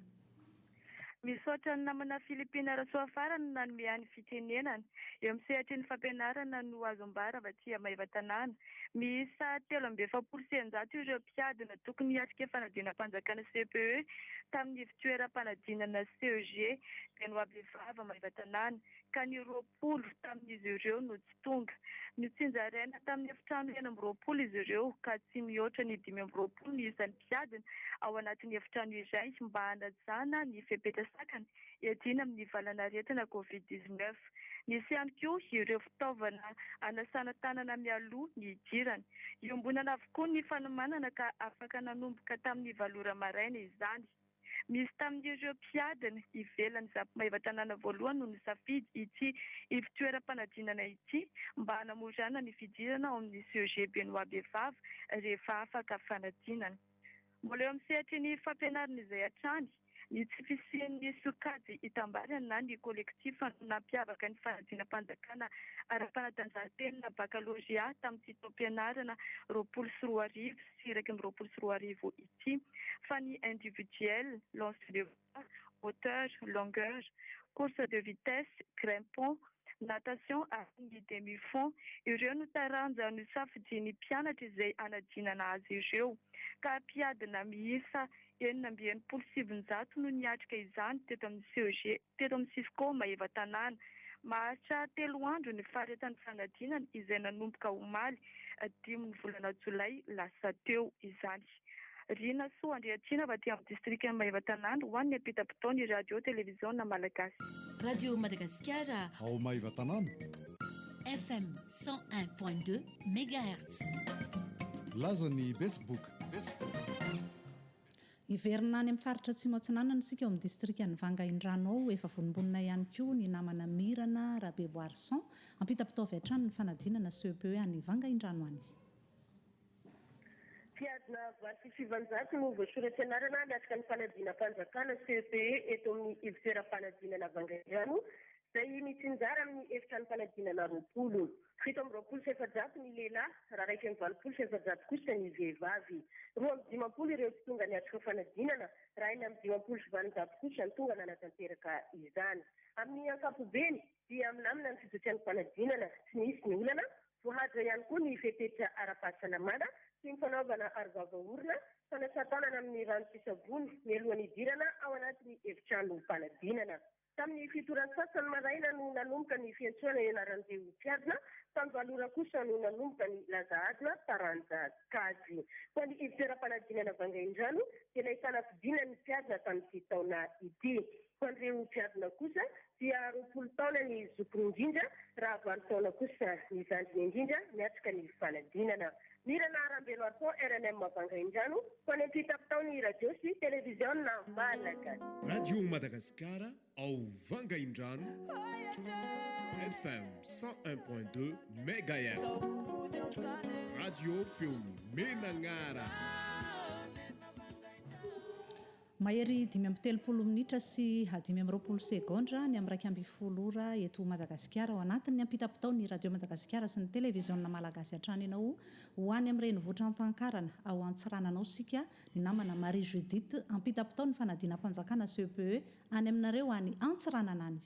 Misaotra ny namana Filipina Rasoafara no nanome any fitenenana eo amin'ny sehatra ny fampianarana no azombara vatia Maheva tanàna. Miisa 3,700 ireo mpiadina tokony hiatrika fanadina-mpanjakana CPE tamin'ny fitoeram-panadinana CEG Benoabivava Maheva tanàna ka ny 20 tamin'izy ireo no tsy tonga. Nitsinjaraina tamin'ny efitrano 20 izy ireo ka tsy mihoatra ny 20 ny isan'ny mpiadina ao anatin'ny efitrano iray mba hanajana ny fepetrasakana edina amin'ny valanaretina COVID-19. Nisy ihany koa ireo fitaovana anasana tanana mialoha ny idirana. Iombonana avokoa ny fanomanana ka afaka nanomboka tamin'ny valora maraina izany. Misy tamin'ireo mpiadina ivelan'ny Zapo Maheva tanàna voalohany no nisafidy ity fitoeram-panadinana ity mba hanamorana ny fidirana ao amin'ny CEG Benoabivava rehefa afaka fanadinana. Mbola eo amin'ny sehatry ny fampianarana izay hatrany, ny tsy fisian'ny sokajy hitambarana na ny kolektifa nampiavaka ny fanadina-mpanjakana ara-panatanjahan-tena baccalauréat tamin'ny taom-pianarana 24 sy 24 ity, fa ny individuel, lance de voix, hauteur, longueur, course de vitesse, grimpon, natation ary ny demi-fond, ireo no taranja no safidian'ny mpianatra izay hanadinana azy ireo. Ka mpiadina miisa 9,700 no niatrika izany teto amin'ny CEG, teto amin'ny Sisco Maheva tanàna. Maharitra 3 andro ny faretan'ny fanadinana izay nanomboka omaly 5 volana Jolay lasa teo izany. Rina Soa Andriantina vaty amin'ny district Maheva tanàna ho an'ny ampita-pitaony radio televiziona malagasy. Radio Madagascar ao Maheva tanàna FM 101.2 MHz. laza ny Facebook. Iverina any amin'ny faritra Atsimo Atsinanana isika eo amin'ny district ny Vanga Indrano ao efa vonimbonina ihany koa ny namana Mirana Rabebo Arson ampita-pitaovy hatrany ny fanadinana CEPE any Vanga Indrano any. Mpiadina vaty 700 no voasoratra anarana miatrika ny fanadina-mpanjakana CEPE eto amin'ny fitoeram-panadinana Vanga Indrano izay mitsinjara amin'ny efitrano fanadinana 20. 7,700 ny lehilahy, raha 2,700 kosa ny vehivavy. 2,50 ireo tsy tonga niatrika fanadinana, raha 5,700 kosa ny tonga nanatanteraka izany. Amin'ny ankapobeny dia milamina ny fijotrian'ny fanadinana, tsy nisy ny olana, voahaja ihany koa ny fepetra ara-pahasalamana sy ny fanaovana arivava-orona, fanasan-tanana amin'ny rano-tsavony, mialohan'ny idirana ao anatin'ny efitrano fanadinana. Tamin'ny fitoran'ny sasany maraina no nanomboka ny fiantsoana ianaran'ireo mpiadina, tamin'ny valora kosa no nanomboka ny lazahadina taranja kajy. Ho an'ny fitoeram-panadinana Vanga Indrano dia nahitana fidina ny mpiadina tamin'ity taona ity. Ho an'ireo mpiadina kosa dia 20 taona ny zokony indrindra, raha 20 taona kosa ny zandriny indrindra miatrika ny fanadinana. Mirana Rambelo Arson RNM Vanga Indrano, ho any ampita-pitaony radio sy televiziona malagasy. Radio Madagascar ao Vanga Indrano FM 101.2 MHz. Radio Feony Menangara. Mahery 5:30 minitra sy 5:20 segondra ny amin'ny 2:10 ora eto Madagasikara ao anatin'ny ampita-pitaony radio Madagasikara sy ny televiziona malagasy hatrany ianao ho any amin'ny renivohitra Antankarana ao Antsirananao sika ny namana Marie Judith ampita-pitaony fanadina-mpanjakana CEPE any aminareo any Antsiranana any.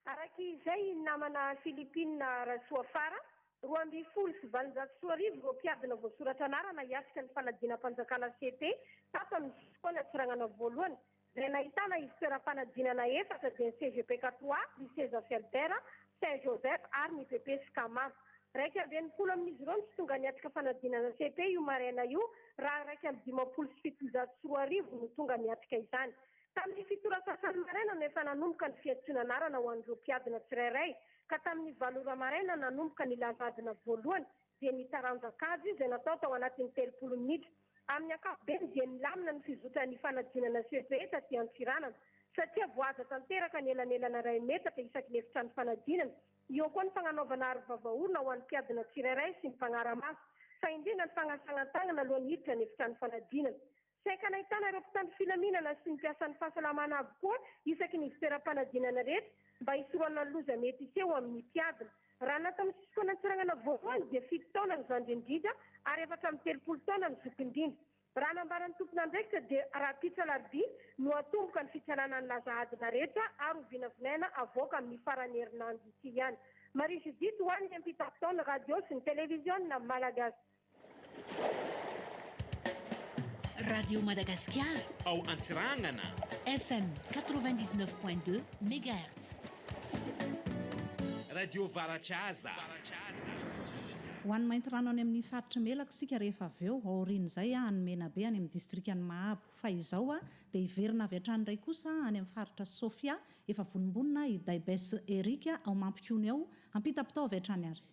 Araka izay namana Filipina Rasoafara 2,700 vao mpiadina voasoratra anarana hiatrika ny fanadina-mpanjakana CEPE tapany foana Antsiranana voalohany izay nahitana fitoeram-panadinana efatra dia ny CGP4 lycée Zafialdera, Saint-Joseph ary ny PP Skama. Raika amby 90 amin'izy ireo tsy tonga niatrika fanadinana CEPE io maraina io raha raika amby 7,700 no tonga niatrika izany. Tamin'ny fitorasasany maraina no efa nanomboka ny fiantsoana anarana ho an'ireo mpiadina tsirairay ka tamin'ny valora maraina nanomboka ny lazadina voalohany dia ny taranja kajy izay natao tao anatin'ny 30 minitra. Amin'ny ankapobeny dia nilamina ny fizotran'ny fanadinana CEPE taty Antsiranana satria voaja tanteraka ny elanelana 2 metatra isaky ny efitrano fanadinana. Io koa ny fagnanaovana arivava-orona ho an'ny mpiadina tsirairay sy ny mpanara-maso fa indrindra ny fagnasangan-tagnana alohan'ny hiditra ny efitrano fanadinana. saika nahitana ireo mpitandro filaminana sy ny mpiasan'ny fahasalamana aby koa isaky ny fitoeram-panadinana rehetra mba hisoroana ny loza mety iseho amin'ny mpiadina. Raha natao amin'ny sisikona antsirangana voalohany dia 7 taona ny zandry indrindra ary 4 taona ny zoky-indrindra. Raha nambaran'ny tompona andraikitra dia raha pitsalarby no atomboka ny fitsanana ny laza adina rehetra ary ho vinavinaina avoaka amin'ny farany herinandro ity ihany. Marie Judith ho an'ny ampita-taona radio sy ny televiziona malagasy. Radio Madagascar. Ao Antsirangana. FM 99.2 MHz. Radio Varatsaza. Ho an'ny mainty rano any amin'ny faritra melaka sika rehefa avy eo aorian'izay anomena be any amin'ny distrikany Mahabo. Fa izao dia hiverina avy hatrany iray kosa any amin'ny faritra Sofia efa vonimbonina i Daibes Erika ao Mampikony ao ampita-pitao avy hatrany ary.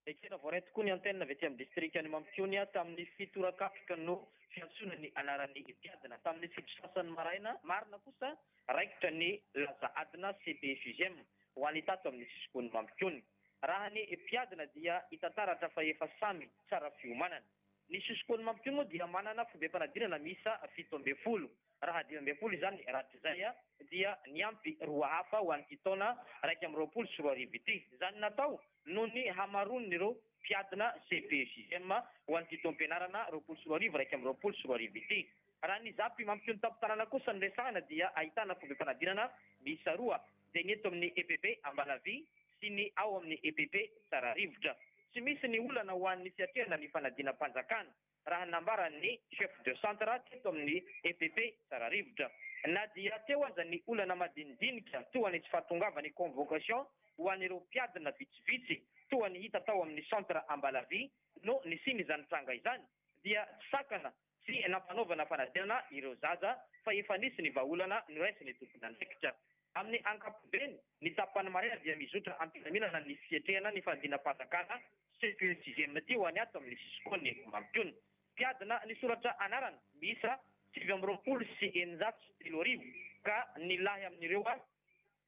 Ekena voaray tokoa ny antenne avy aty amin'ny distrikany Mampikony tamin'ny fitorakafika no fiantsona ny anaran'ny mpiadina tamin'ny fitrasany maraina marina kosa raikitra ny laza adina CPFGM ho an'ny tato amin'ny sisikony Mampikony. Raha ny mpiadina dia hitantaratra fa efa samy tsara fiomanana. Ny sisikony Mampikony moa dia manana fobem-panadinana misa 17. Raha 12 izany rahatrizay dia niampy roa hafa ho an'ity taona 2024 ity. Izany natao noho ny hamaron'ireo mpiadina CPFGM ho an'ity taom-pianarana 2024 ity. Raha ny zapy Mampikony tampon-tanàna kosa ny resahana dia ahitana fobem-panadinana misa roa dia ny eto amin'ny EPP Ambalavy sy ny ao amin'ny EPP Tsararivotra. Tsy misy ny olana ho an'ny fiatrehana ny fanadinam-panjakana raha nambaran'ny chef de centre teto amin'ny EPP Tsararivotra. Na dia teo aza ny olana madinidinika toa ny tsy fahatongavany convocation ho an'ireo mpiadina vitsivitsy toa ny hita tao amin'ny centre Ambalavy no ny siny izany tranga izany dia sakana sy nampanaovana fanadinana ireo zaza fa efa nisy ny vahaolana noraisiny tompona andraikitra. Amin'ny ankapobeny ny tapany marina dia mizotra ampilaminana ny fiatrehana ny fanadinam-panjakana CPFGM ty ho any ato amin'ny sisikony Mampikony. Mpiadina ny soratra anarana miisa 720 sy 903 ka ny lahy amin'ireo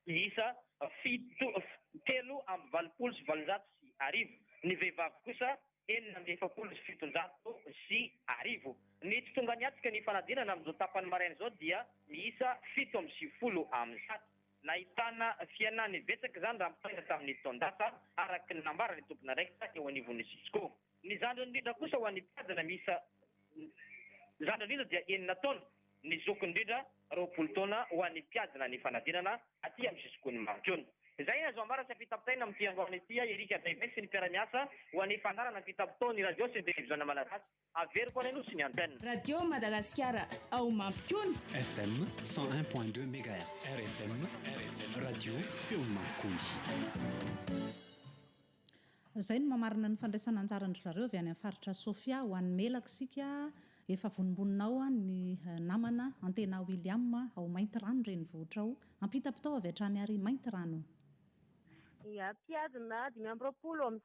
miisa 7 amby 20 sy 700. Ny vehivavy kosa 970 sy 700 sy 100. Ny tonga niatsika ny fanadinana amin'izao tapany maraina izao dia miisa 7 amby 100. Nahitana fianany betsaka izany raha mitaina tamin'ny taondasa araky ny nambara ny tompona raikitra eo anivon'ny Sisiko. Ny zandry indrindra kosa ho an'ny mpiadina miisa zandry indrindra dia 9 taona, ny zoky indrindra 20 taona ho an'ny mpiadina ny fanadinana aty amin'ny Sisikony Mampikony. Izay azo ambara sy ampita-pitaina amin'ny tiangoana ity Erika Daibes sy ny mpiara-miasa ho an'ny fanarana ampita-pitao ny radio sy ny televiziona malagasy averiko any sy ny antenne. Radio Madagascar ao Mampikony. FM 101.2 MHz. RFM radio feo Mampikony. Izay no mamarina ny fandraisana anjaran'ny zareo avy any amin'ny faritra Sofia ho an'ny melaka sika efa vonimboninao ny namana Antena William ao Mainty Rano reny vohitra ao ampita-pitao avy hatrany ary Mainty Rano. Ia, mpiadina 520 amby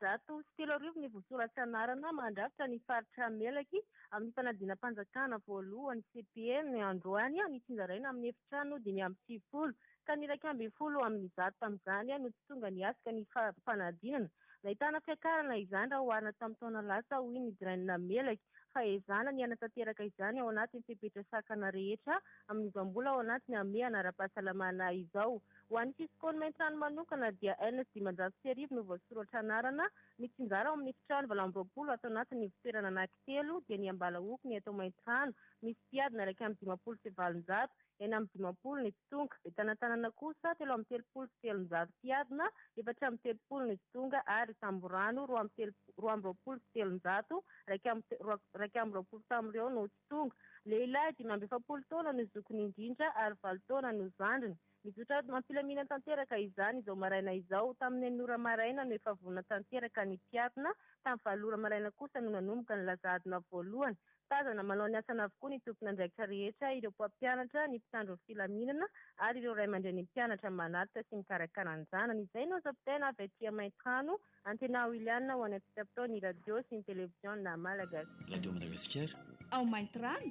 103 ny voasoratra anarana mandrafitra ny faritra melaky amin'ny fanadinam-panjakana voalohany CPN androany ny tsinjaraina amin'ny efitrano 570 ka ny 110 amin'ny 100 tamin'izany no tonga ny asika ny fanadinana. Nahitana fiakarana izany raha oharina tamin'ny taona lasa hoy ny dirainina melaky fa ezana ny anatanteraka izany ao anatin'ny fepetra-sakana rehetra amin'izao mbola ao anatin'ny ame anara-pahasalamana izao. Ho an'ny Sisikony Mainty Rano manokana dia N510 no voasoratra anarana ny tsinjara ao amin'ny efitrano 20 atao anatin'ny fitoerana anankitelo dia ny Ambalahoky ny atao Mainty Rano misy mpiadina 150 sy 700 eny amin'ny 50 ny tonga dia tanatanana kosa 330 sy 700 mpiadina 430 ny tonga ary Tamborano 220 sy 700 220 tamin'ireo no tonga. Lehilahy 570 taona no zokony indrindra ary 9 taona no zandriny. Mizotra mampilamina tanteraka izany izao maraina izao tamin'ny nora maraina no efa vonona tanteraka ny mpiadina tamin'ny valora maraina kosa no nanomboka ny lazadina voalohany. Tazana manao ny asana avokoa ny tompona andraikitra rehetra ireo mpampianatra ny mpitandro filaminana ary ireo ray aman-dreny mpianatra manaritra sy mikarakara anjanany. Izay no zapitaina avy aty Mainty Rano Antena William ho any ampita-pitao ny radio sy ny televiziona malagasy. Radio Madagascar ao Mainty Rano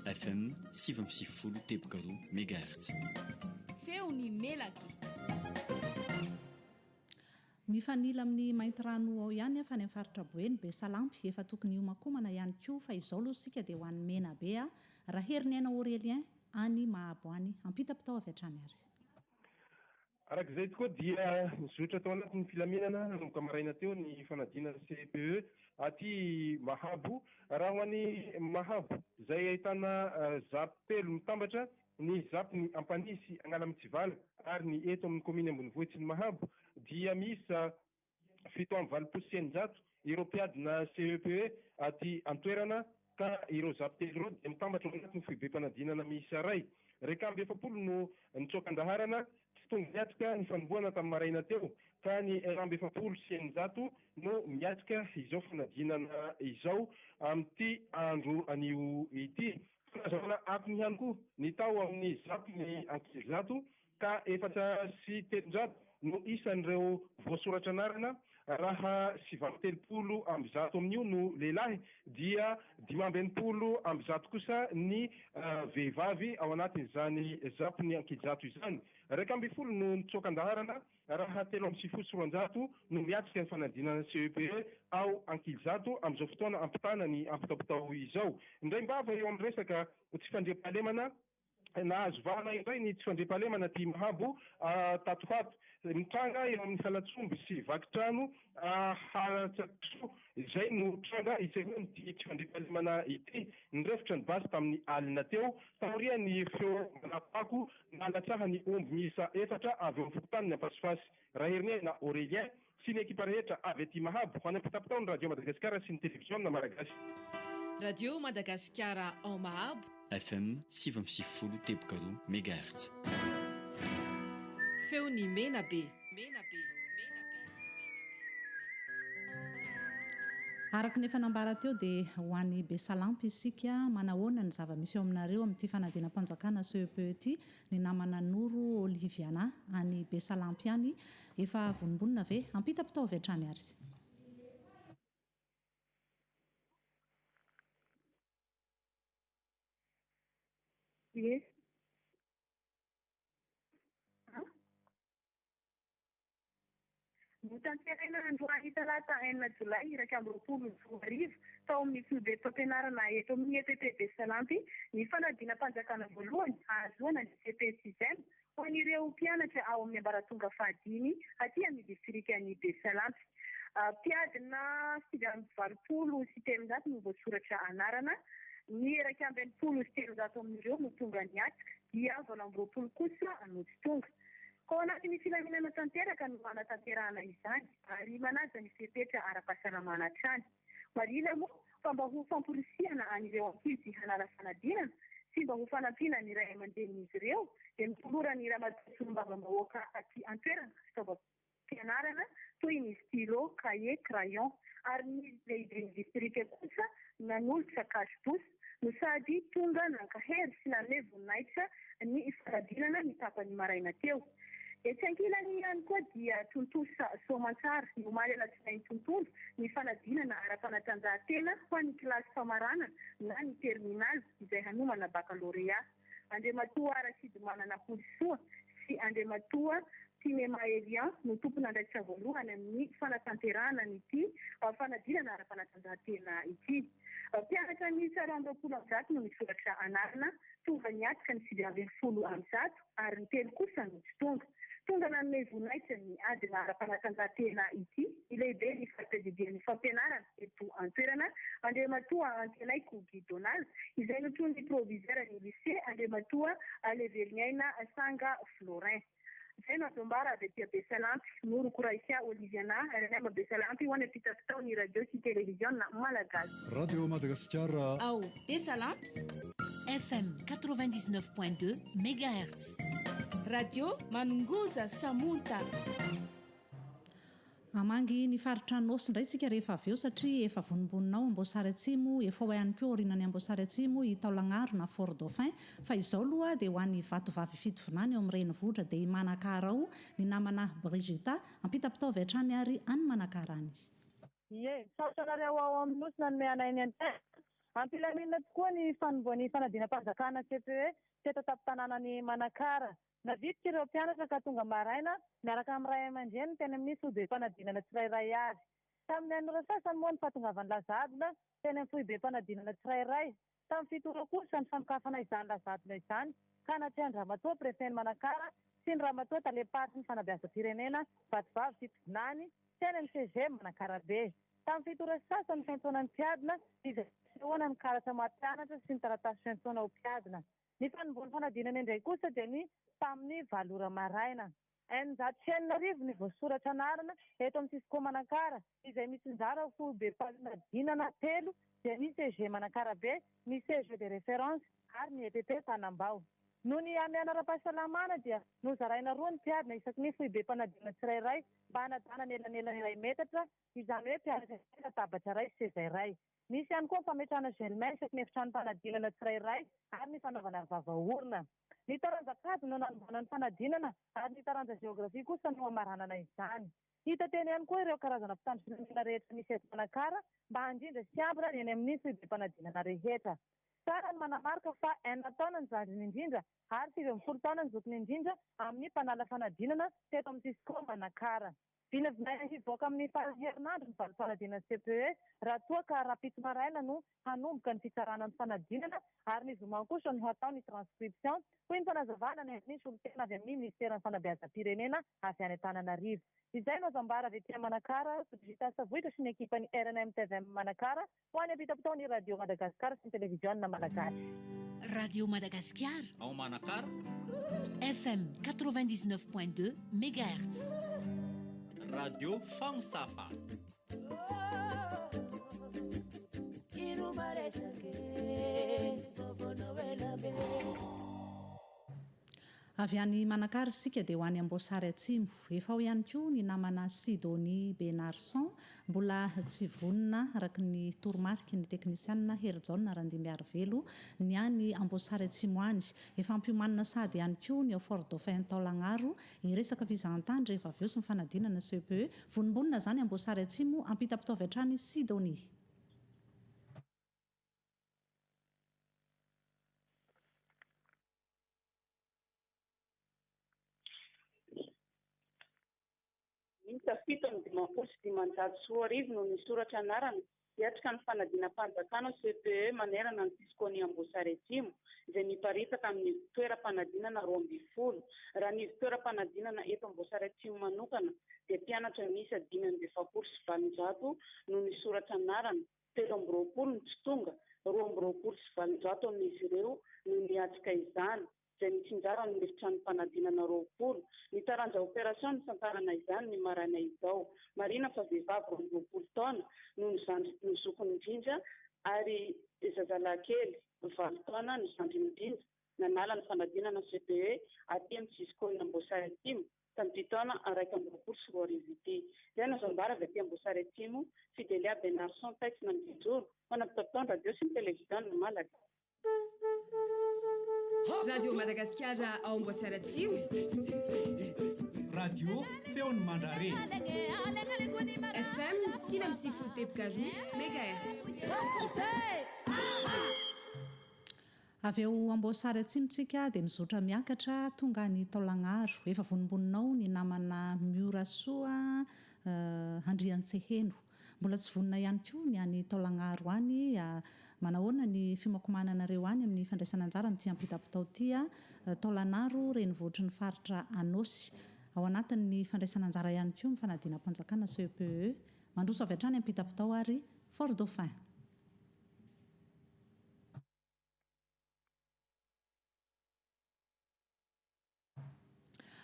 FM 7.0 MHz. Feony melaky. mifanila amin'ny mainty rano ao ihany fa ny amin'ny faritra Boeny be salampy efa tokony iomakomana ihany koa fa izao aloha sika dia ho an'ny mena be raha heriny aina Aurélien any Mahabo any ampita-pitao avy hatrany ary. Arak'izay tokoa dia nizotra tao anatin'ny filaminana nanomboka maraina teo ny fanadinana CPE aty Mahabo. Raha ho an'ny Mahabo izay ahitana zapy telo mitambatra, ny zapy ny Ampanisy Agnala Mitsivala ary ny eto amin'ny kominy Ambonivohitsy ny Mahabo dia misy 7.9% ireo mpiadina CEPE aty an-toerana, ka ireo zapy telo ireo dia mitambatra ao anatin'ny foibe-panadinana miisa ray. Raika amby 70 no nitsokan-daharana tsy tonga miatrika ny fanombohana tamin'ny maraina teo, ka ny amby 70% no miatrika izao fanadinana izao amin'ity andro anio ity. Fanazahoana akony ihany koa ny tao amin'ny zapy ny ankizato, ka 430 no isan'ireo voasoratra anarana, raha 730 amby zato amin'io no lehilahy, dia 520 amby zato kosa ny vehivavy ao anatin'izany zapy ny ankizato izany. Raika amby 10 no nitsokan-daharana, raha 3.600 no miatrika ny fanadinana CEPE ao ankizato amin'izao fotoana ampitana ny ampitapitao izao. Indray mbava eo amin'ny resaka tsy fandriam-pahalemana, nahazo vahana indray ny tsy fandriam-pahalemana ty Mahabo tatohato mitranga eo amin'ny Salatsomby sy Vakitrano Haratsakiso, izay no tranga itsehoany ty tsy fandriam-pahalemana ity. Nirefitra ny basy tamin'ny alina teo, taoria ny feo manapako nalatsaha ny omby miisa 4 avy amin'ny fokotany ny ampasifasy. Raha herinay na Aurélien sy ny ekipa rehetra avy aty Mahabo, ho any ampitapitao ny Radio Madagasikara sy ny televiziona malagasy. Radio Madagasikara en Mahabo FM 7.0 tebokaro MHz. Feony Menabe. Araka ny efa nambara teo dia ho an'ny Besalampy isika manahoana ny zava-misy eo aminareo amin'ity fanadinam-panjakana CEPE ity. Ny namana Noro Oliviana any Besalampy any efa vonombonina ve ampita-pitao avy hatrany ary. Yes. Notanteraina androany talata 4 Jolay 2020 tao amin'ny fibe-pampianarana eto amin'ny EPP Besalampy ny fanadinam-panjakana voalohany ahazoana ny CP6 ho an'ireo mpianatra ao amin'ny ambaratonga fahadimy aty amin'ny distrikan'ny Besalampy. Mpiadina 720 sy 800 no voasoratra anarana, ny 170 amin'ireo no tonga niatrika, dia 20 kosa no tsy tonga. Ao anatin'ny filaminana tanteraka no anatanterahana izany ary manaja ny fepetra ara-pahasalamana hatrany. Marina moa fa mba ho famporisihana an'ireo ankizy hanala fanadinana sy mba ho fanampiana ny ray aman-drenin'izy ireo dia mitolora ny raha-matosolom-bava-bahoaka aty an-toerana fitaovam-pianarana toy ny stylo, cahier, crayon ary ny lehibe ny distrika kosa nanolotra cache-douce no sady tonga nankahery sy nanome voninahitra ny fanadinana ny tapany maraina teo. Etsy ankilany ihany koa dia tontosa soamantsara ny omaly alatsinainy tontolo ny fanadinana ara-panatanjahantena ho an'ny kilasy famarana na ny terminal izay hanomana baccalauréat. Andriamatoa Rasidy Manana Holisoa sy Andriamatoa Tinema Elian no tompon'andraikitra voalohany amin'ny fanatanterahana nyity fanadinana ara-panatanjahantena ity. Mpianatra ny 420 no misoratra anarana, tonga niatrika ny 520 ary ny 3 kosa no tsy tonga. Tonga nanome voninahitra ny adina ara-panatanjahantena ity, ilehibe ny fahampiratidian'ny fampianarana eto an-toerana Andriamatoa Antenaiko Guidonal, izay notony proviseur ny lycée Andriamatoa Aleverinaina Sanga Florin. Izay no atombara avy aty Besalampy, Noro Koraisia Oliviana, RNM Besalampy ho any ampita-pitao ny radio sy télévision malagasy. Radio Madagasikara ao Besalampy FM 99.2 MHz. Radio Manunguza Samunta. Amangy ny faritra Nosy indray tsika rehefa avy eo satria efa vonimboninao Amboasary Atsimo, efa ho ihany koa orinany Amboasary Atsimo i Taolagnaro na Fort Dauphin, fa izao aloha dia ho an'ny vatovavy fitovinany eo amin'ny Renivohitra dia Manakara ao ny namana Brigita ampita-pitao avy hatrany ary any Manakara any izy. Ie, saotranareo ao amin'ny Nosy nanome anainy an-tena. Ampilaminana tokoa ny fanomboan'ny fanadinam-panjakana CPE teto tampon-tanànan'ny Manakara. navitika ireo mpianatra ka tonga maraina miaraka amin'ny ray aman-dreny teny amin'ny foibe-panadinana tsirairay avy. Tamin'ny anora sasany moa ny fahatongavan'ny lazadona teny amin'ny foibe-panadinana tsirairay. Tamin'ny fitoro kosa ny famokafana izany lazadona izany ka natrehan'ny ramatoa prefeny Manakara sy ny ramatoa talepaty ny fanabeazam-pirenena Vatovavy Fitonany teny amin'ny CG Manakarabe. Tamin'ny fitoro sasany fiantsoana ny mpiadina izay sehoana ny karatra maha-mpianatra sy ny taratasy fiantsoana ho mpiadina. Ny fanombohan'ny fanadinana indray kosa dia ny tamin'ny valora maraina. 990 ny voasoratra anarana eto amin'ny Sisiko Manakara izay mitsinjara ho foibe-panadinana 3 dia ny CG Manakarabe, ny CG de référence ary ny EPP Tanambao. Noho ny amiana ara-pahasalamana dia nozaraina roa ny mpiadina isaky ny foibe-panadinana tsirairay mba hanadana ny elanelany iray metatra izany hoe mpianatra latabatra iray sy seza iray. Misy ihany koa ny fametrahana gelmain isaky ny efitrano fanadinana tsirairay ary ny fanaovana vava-orona. Ny taranja kajy no nanomboana ny fanadinana ary ny taranja geografia kosa no amaranana izany. Hita teny ihany koa ireo karazana mpitandro filaminana rehetra misy eto Manakara mba handrindra sy ambina eny amin'ny foibe-panadinana rehetra. Tsara ny manamarika fa 9 taona ny zandriny indrindra ary 20 taona ny zokiny indrindra amin'ny mpanala fanadinana teto amin'ny Sisiko Manakara. Vinavinaina hivoaka amin'ny herinandro ny valim-panadinana CPE raha toa ka rapito maraina no hanomboka ny fitsarana ny fanadinana ary ny zoma kosa no hatao ny transcription hoy ny fanazavana ny nisy olon-tena avy amin'ny ministeran'ny fanabeazam-pirenena avy any Antananarivo. Izay no azambara avy etỳ Manakara, Brigitte Savoitra sy ny ekipan'ny RNM TV Manakara ho any ampita-potoan'ny Radio Madagasikara sy ny televiziona malagasy. Radio Madagascar. Ao Manakara. FM 99.2 MHz. Radio Famsafa. Avy any Manakara sika dia ho any Amboasary Atsimo. Efa ho ihany koa ny namana Sidonie Benarson mbola tsy vonona araka ny toromarika ny teknisianina Herjaona Randimiarivelo ny any Amboasary Atsimo any. Efa ampiomanina sady ihany koa ny Fort Dauphin Taolagnaro iresaka fizahantany rehefa avy eo sy ny fanadinana CPE. Vonombonina zany Amboasary Atsimo ampita-pitaovy hatrany Sidonie. Tafito amin'ny dimampolo sy dimanjato sy roa arivo no nisoratra anarana hiatrika ny fanadinam-panjakana CPE manerana ny Sisiko-ny Amboasary Atsimo izay miparitaka amin'ny toeram-panadinana 12. Raha ny toeram-panadinana eto Amboasary Atsimo manokana dia mpianatra misy 570 no nisoratra anarana, 30 ny tsy tonga, 270 amin'izy ireo no niatrika izany. Izay mitsinjara ny efitrano fanadinana 20. Ny taranja operasion ny santarana izany ny marana izao. Marina fa vehivavy 20 taona no ny zokony indrindra ary zazalahy 9 taona ny zandriny indrindra nanala ny fanadinana CPE aty amin'ny Sisiko-ny Amboasary Atsimo tamin'ny taona 20 sy 2 arivo ity. Izay no zambara avy aty Amboasary Atsimo, Fidelia Benarson taitsina ny Dijoro, manapitapitaony radio sy ny televiziona malagasy. Radio Madagascar ao Amboasary Atsimo. Radio feony mandrare. FM 5.0 MHz. Avy eo Amboasary Atsimonsika dia mizotra miakatra tonga ny Taolagnaro. Efa vonimboninao ny namana Miorasoa Andriantseheno. Mbola tsy vonina ihany koa ny any Taolagnaro any. Manahoana ny fimakomananareo any amin'ny fandraisana anjara amin'ity ampita-potao ity Taolagnaro renivohitry ny faritra Anosy. Ao anatin'ny fandraisana anjara ihany koa ny fanadinam-panjakana CPE. Mandroso avy hatrany ampita-potao ary Fort Dauphin.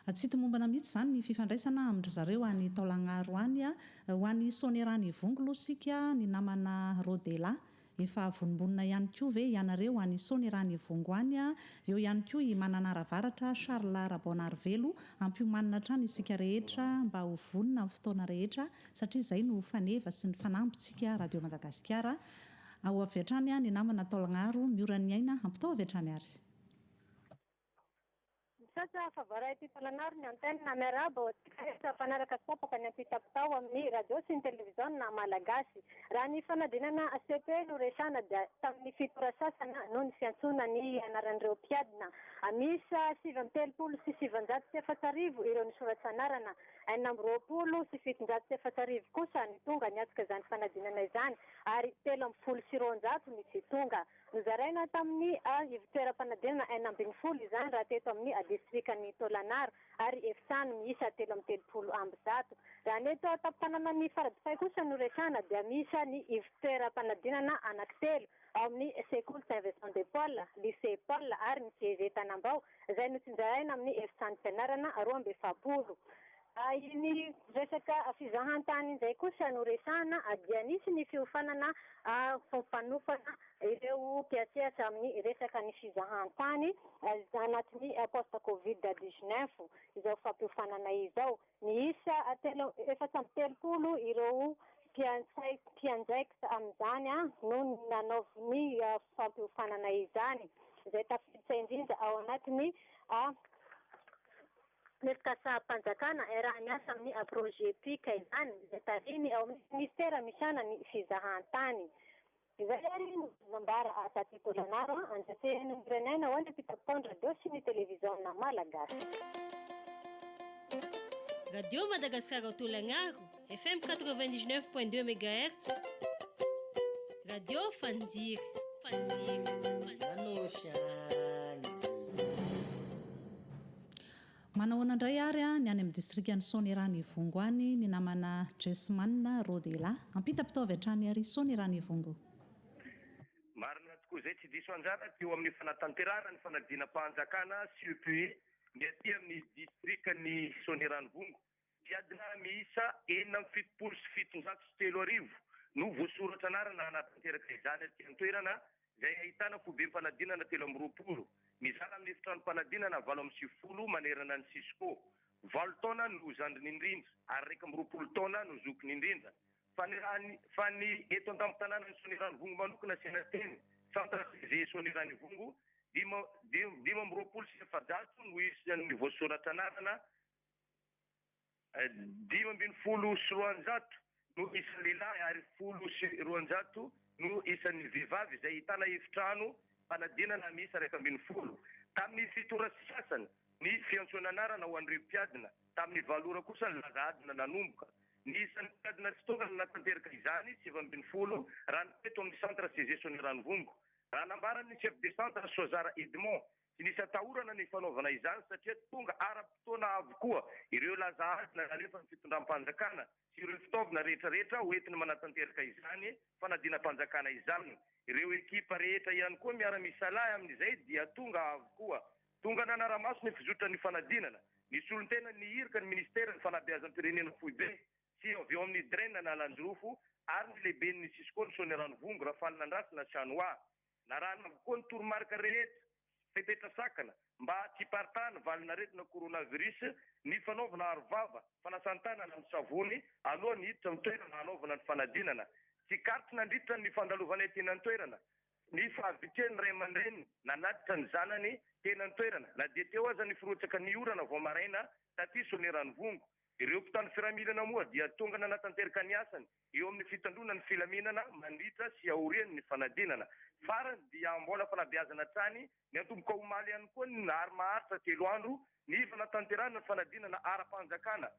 Tsy tomombana mihitsy izany ny fifandraisana amin'ny zareo any Taolagnaro any. Ho an'ny Sonerany Vongolo sika ny namana Rodela. Efa vonimbonina ihany koa ve ianareo any Sonerany Vongo any. Eo ihany koa i Mananaravaratra Charles Rabonarivelo ampiomanina hatrany isika rehetra mba ho vonina amin'ny fotoana rehetra satria izay no faneva sy ny fanampintsika Radio Madagasikara. Ao avy hatrany ny namana Taolagnaro Miorany aina ampitao avy hatrany ary. misaotra favaray ty Tolanaro ny antenne miaraba rehetra mpanaraka sapaka ny ampitapitao amin'ny radio sy ny televiziona malagasy. Raha ny fanadinana ACP no resana dia tamin'ny fitora sasana no ny fiantsona ny anaran'ireo mpiadina. Misa 7 sy 740 ireo ny soratsanarana, 4 sy 740 kosa ny tonga niatsika izany fanadinana izany, ary 30 sy 200 ny tsy tonga. Nozaraina tamin'ny ivitoeram-panadinana 40 izany raha teto amin'ny distrikany Tolanaro, ary efitrano miisa 30 amby zato. Raha neto tapitànana ny Faradofay kosa no resana dia miisa ny ivitoeram-panadinana anankitelo ao amin'ny sekoly Saint-Vincent de Paul, lycée Paul ary ny CEG Tanambao, izay no tsinjaraina amin'ny efitrano fianarana 240. Ny resaka fizahantany izay kosa no resana dia nisy ny fiofanana fampanofana ireo mpiatrehatra amin'ny resaka ny fizahantany anatin'ny poste Covid-19 izao fampiofanana izao. Miisa 430 ireo mpianjaikitra amin'izany no nanaovy ny fampiofanana izany, izay tafiditra indrindra ao anatiny Nestasam-panjakana raha miasa amin'ny projet PIC izany, izay tariny ao amin'ny ministera misana ny fizahantany. Izay ary nambara taty Tolanaro andraseny ny renena ho an'ny mpitapitao radio sy ny televiziona malagasy. Radio Madagascar Tolanaro, FM 99.2 MHz. Radio Fandir. Manao anandray ary ny any amin'ny distrikany Sonirany Vongo any ny namana Jesman Rodela ampita-pitao avy hatrany ary Sonirany Vongo. Marina tokoa izay tsy diso anjara teo amin'ny fanatanterahana ny fanadinam-panjakana CEPE ny aty amin'ny distrikany Sonirany Vongo. Mpiadina miisa 773 no voasoratra anarana anatanteraka izany aty an-toerana izay ahitana fobe fanadinana 320. Mizara amin'ny efitrano fanadinana 9 manerana ny Sisco. 8 taona no zandriny indrindra ary 20 taona no zokiny indrindra. Fa ny eto an-tampon-tanàna ny Sonirany Vongo manokana sena teny centre CEG Sonirany Vongo 20 sy 700 no isan'ny voasoratra anarana, 12 sy 200 no isan'ny lehilahy ary 10 sy 200 no isan'ny vehivavy izay ahitana efitrano fanadinana miisa 240. Tamin'ny fitora sasany ny fiantsona anarana ho an'ireo mpiadina, tamin'ny valora kosa ny laza adina nanomboka. Ny isan'ny mpiadina tsy tonga natanteraka izany 70 raha nypeto amin'ny centre CEG Sonirany Vongo. Raha nambarany ny chef de centre Sozara Edmond tsy nisy atahorana ny fanaovana izany satria tonga ara-potoana avokoa ireo laza adina nalefa ny fitondram-panjakana sy ireo fitaovana rehetrarehetra hoentiny manatanteraka izany fanadinam-panjakana izany. Ireo ekipa rehetra ihany koa miara-misalahy amin'izay dia tonga avokoa. Tonga nanaramaso ny fizotra ny fanadinana. Nisy olon-tena nihirika ny ministera ny fanabeazam-pirenena Foibe sy avy eo amin'ny Drena na Lanjrofo ary ny lehiben'ny Sisco ny Sonirany Vongo Rafal Nandrasy na Sanoa. Narana avokoa ny toromarika rehetra fepetra sakana mba tsy hipartana valinaretina coronavirus ny fanaovana arovava fanasantanana amin'ny savony alohan'ny hiditra amin'ny toerana hanaovana ny fanadinana. Tsy karty nandritra ny fandalovanay teny an-toerana. Ny fahaviteny ray aman-dreny nanatitra ny zanany teny an-toerana. Na dia teo aza ny firotsaka ny orana vao maraina taty Sonirany Vongo. Ireo mpitandro filaminana moa dia tonga nanatanteraka ny asany eo amin'ny fitandrona ny filaminana mandritra sy aoriany ny fanadinana. Farany dia mbola fanabeazana trany ny antomboka omaly ihany koa ny ary maharitra 3 andro ny fanatanterahana ny fanadinana ara-panjakana.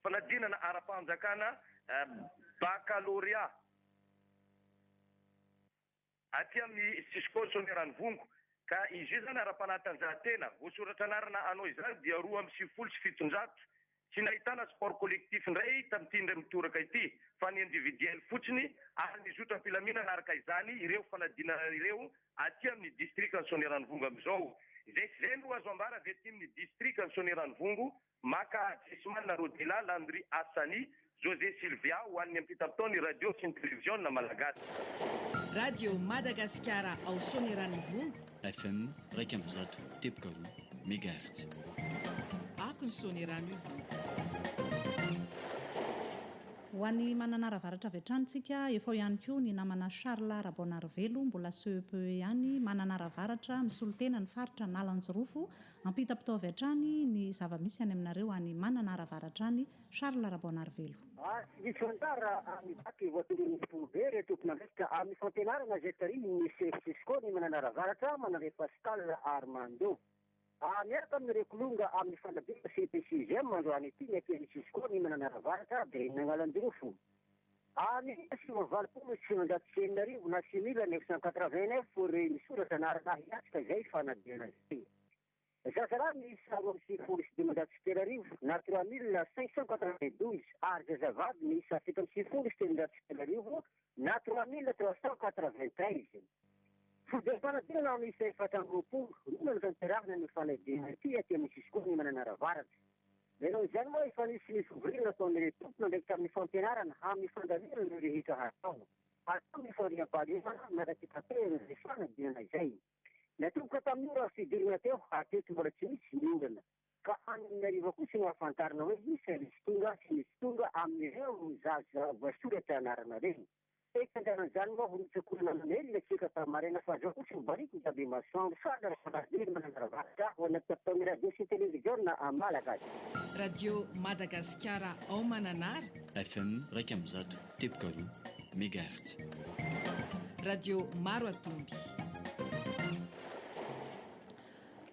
Fanadinana ara-panjakana baccalauréat aty amin'ny Sisco Sonirany Vongo. Ka izy io zany ara-panatanjahantena voasoratra anarana anao izany dia 2 sy 700. Tsy nahitana sport collectif indray tamin'ity indray mitoraka ity fa ny individuel fotsiny ary nizotra ny filaminana araka izany ireo fanadinana ireo aty amin'ny distrikany Sonirany Vongo amin'izao. Izay no azo ambara avy aty amin'ny distrikany Sonirany Vongo maka Jesman Rodela, Landry Assani, José Silvia ho an'ny ampita-pitao ny radio sy ny televiziona malagasy. Radio Madagascar ao Sonirany Vongo FM 103.4 MHz. Ako ny Sonirany Vongo. ho an'ny mananaravaratra avy antrantsika efa ihany koa ny namana Charles Rabonarvelo mbola CEPE ihany mananaravaratra misolotena ny faritra nalanjorofo ampita-pitao avy hatrany ny zava-misy any aminareo any mananaravaratra any Charles Rabonarvelo. Tsy fantara amin'ny baky voatongon'ny fobe retopona resaka amin'ny fampianarana zay tariny ny CFCSCO ny mananaravaratra manare Pascal Armando. Miaraka amin'ny rekolonga amin'ny fandabiana CPCGM androany ity ny CFCSCO ny mananaravaratra dia nagnalanjorofo. Ny simavalopolo sy sivanjato sy enina arivo na 6,989 fore misoratra anarana hiatsika izay fanadihana izay. Zazalahy miisa 9,9 sy 3,000 na 3,592 ary zazavavy miisa 7,9 sy 3,000 na 3,393. Fodem-panadinana miisa 4,000 rona ny tanterahina ny fanadihana ity aty amin'ny CSCO ny mananaravaratra. Ianao izany moa efa nisy fivorirana ataon'ny tompona ndraiky tamin'ny fampianarana amin'ny fandavirana ny rehetra hatao. Atao ny fariam-pahalemana miaraky-tapehana izay fanadihana izay. Natomboka tamin'io raha fidirina teo ateto mbola tsy misy miongana. Ka amin'ny ariva kosa no ahafantarina hoe misy misy tonga amin'ireo zaza voasoratra anarana reny. Ekanjanan'izany moa vonitsakorana mamelona tsika tamaraina fa zao kosa mibariko jabe masoandro sadara fanadihana mananaravaratra ho anatapitaon'ny radio sy télévision malagasy. Radio Madagasikara ao Mananara FM 103.0 MHz. Radio Maro Atomby.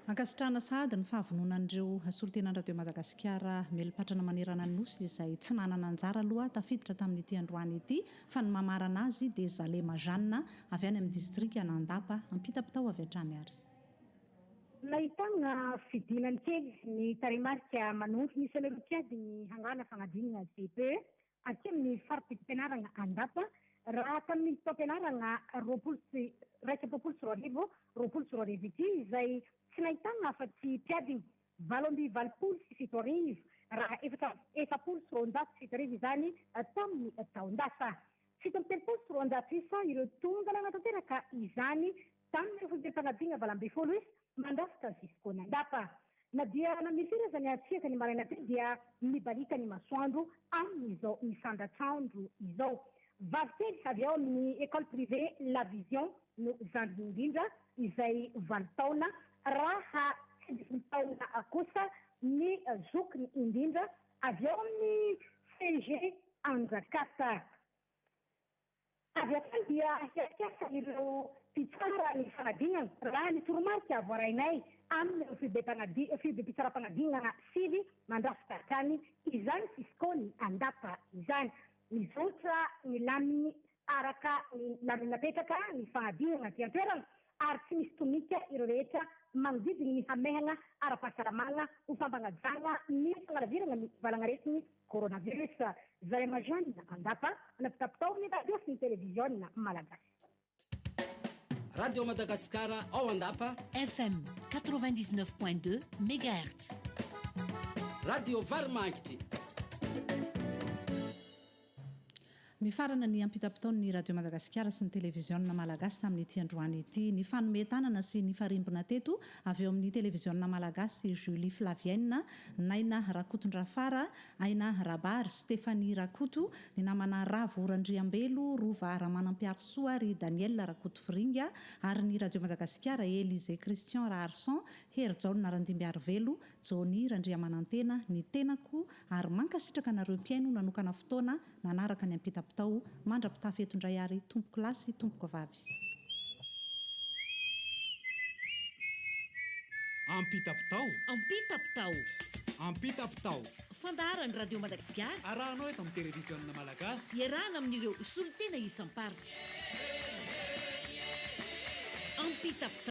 Ankasitrahana sahady ny fahavononan'ireo solontenan'ny radio Madagasikara melipatrana manerana ny nosy izay tsy nanana anjara aloha tafiditra tamin'ity androany ity fa ny mamarana azy dia Zalema Jeanne avy any amin'ny distrika Nandapa ampita-pitao avy hatrany ary. Nahitana fidinany kely ny tarimarika manondro misy alerokiady ny hangana fanadinana CPE aty amin'ny farim-pianarana Andapa raha tamin'ny taom-pianarana 20 ity izay tsy nahitana afa-tsy mpiadiny 20 raha 7 izany tamin'ny taon-dasa. 7 isa ireo tonga natanteraka izany tamin'ny fidem-panadinana valam-befolo mandrafitra CSCO Andapa. Na dia namisy zany atsiaka ny maraina teo dia mibalika ny masoandro amin'izao misandratrandro izao. Vavy avy ao amin'ny école privée La Vision no zandriny indrindra izay 20 taona raha 10 taona kosa ny zokiny indrindra avy ao amin'ny CG Anjakata. Avy akany dia hiakiaka ireo mpitsara ny fanadinana raha ny toromarika voarainay amin'ny fidem-pitsaram-panadinana sivy mandrafitra hatrany izany CSCO ny Andapa izany. Mizotra ny laminy araka ny laminy napetraka ny fanadinana ty an-toerana ary tsy misy tonika ireo rehetra manodidiny ny hamehana ara-pahasalamana ho fampanajana ny fanalavirana ny valagnaretiny coronavirus. Zalema Jeanne Andapa napitapitao ny radio sy ny télévision malagasy. Radio Madagasikara ao Andapa FM 99.2 MHz. Radio Varimangitry. Mifarana ny ampita-pitaon'ny radio Madagasikara sy ny télévision malagasy tamin'ity androany ity ny fanometanana sy ny farimbona teto avy eo amin'ny télévision malagasy Julie Flavienne, Naina Rakotondrafara, Aina Rabary, Stéphanie Rakoto, ny namana Ravo Randriambelo, Rova Ramanampiarsoa, ry Daniel Rakoto Fringa ary ny radio Madagasikara Élisée Christian Raharson, Herjaona Narandimby Arvelo, Joni Randriamanantena, ny tenako ary mankasitraka nareo mpiaino nanokana fotoana nanaraka ny ampita-pitao mandrapitafy etondray ary tompoko lasy tompoko vavy. Ampita-pitao fandaharany radio Madagasikara arahanao eto amin'ny télévision malagasy iarahana amin'ireo solotena isam-paritra. Ampita-pitao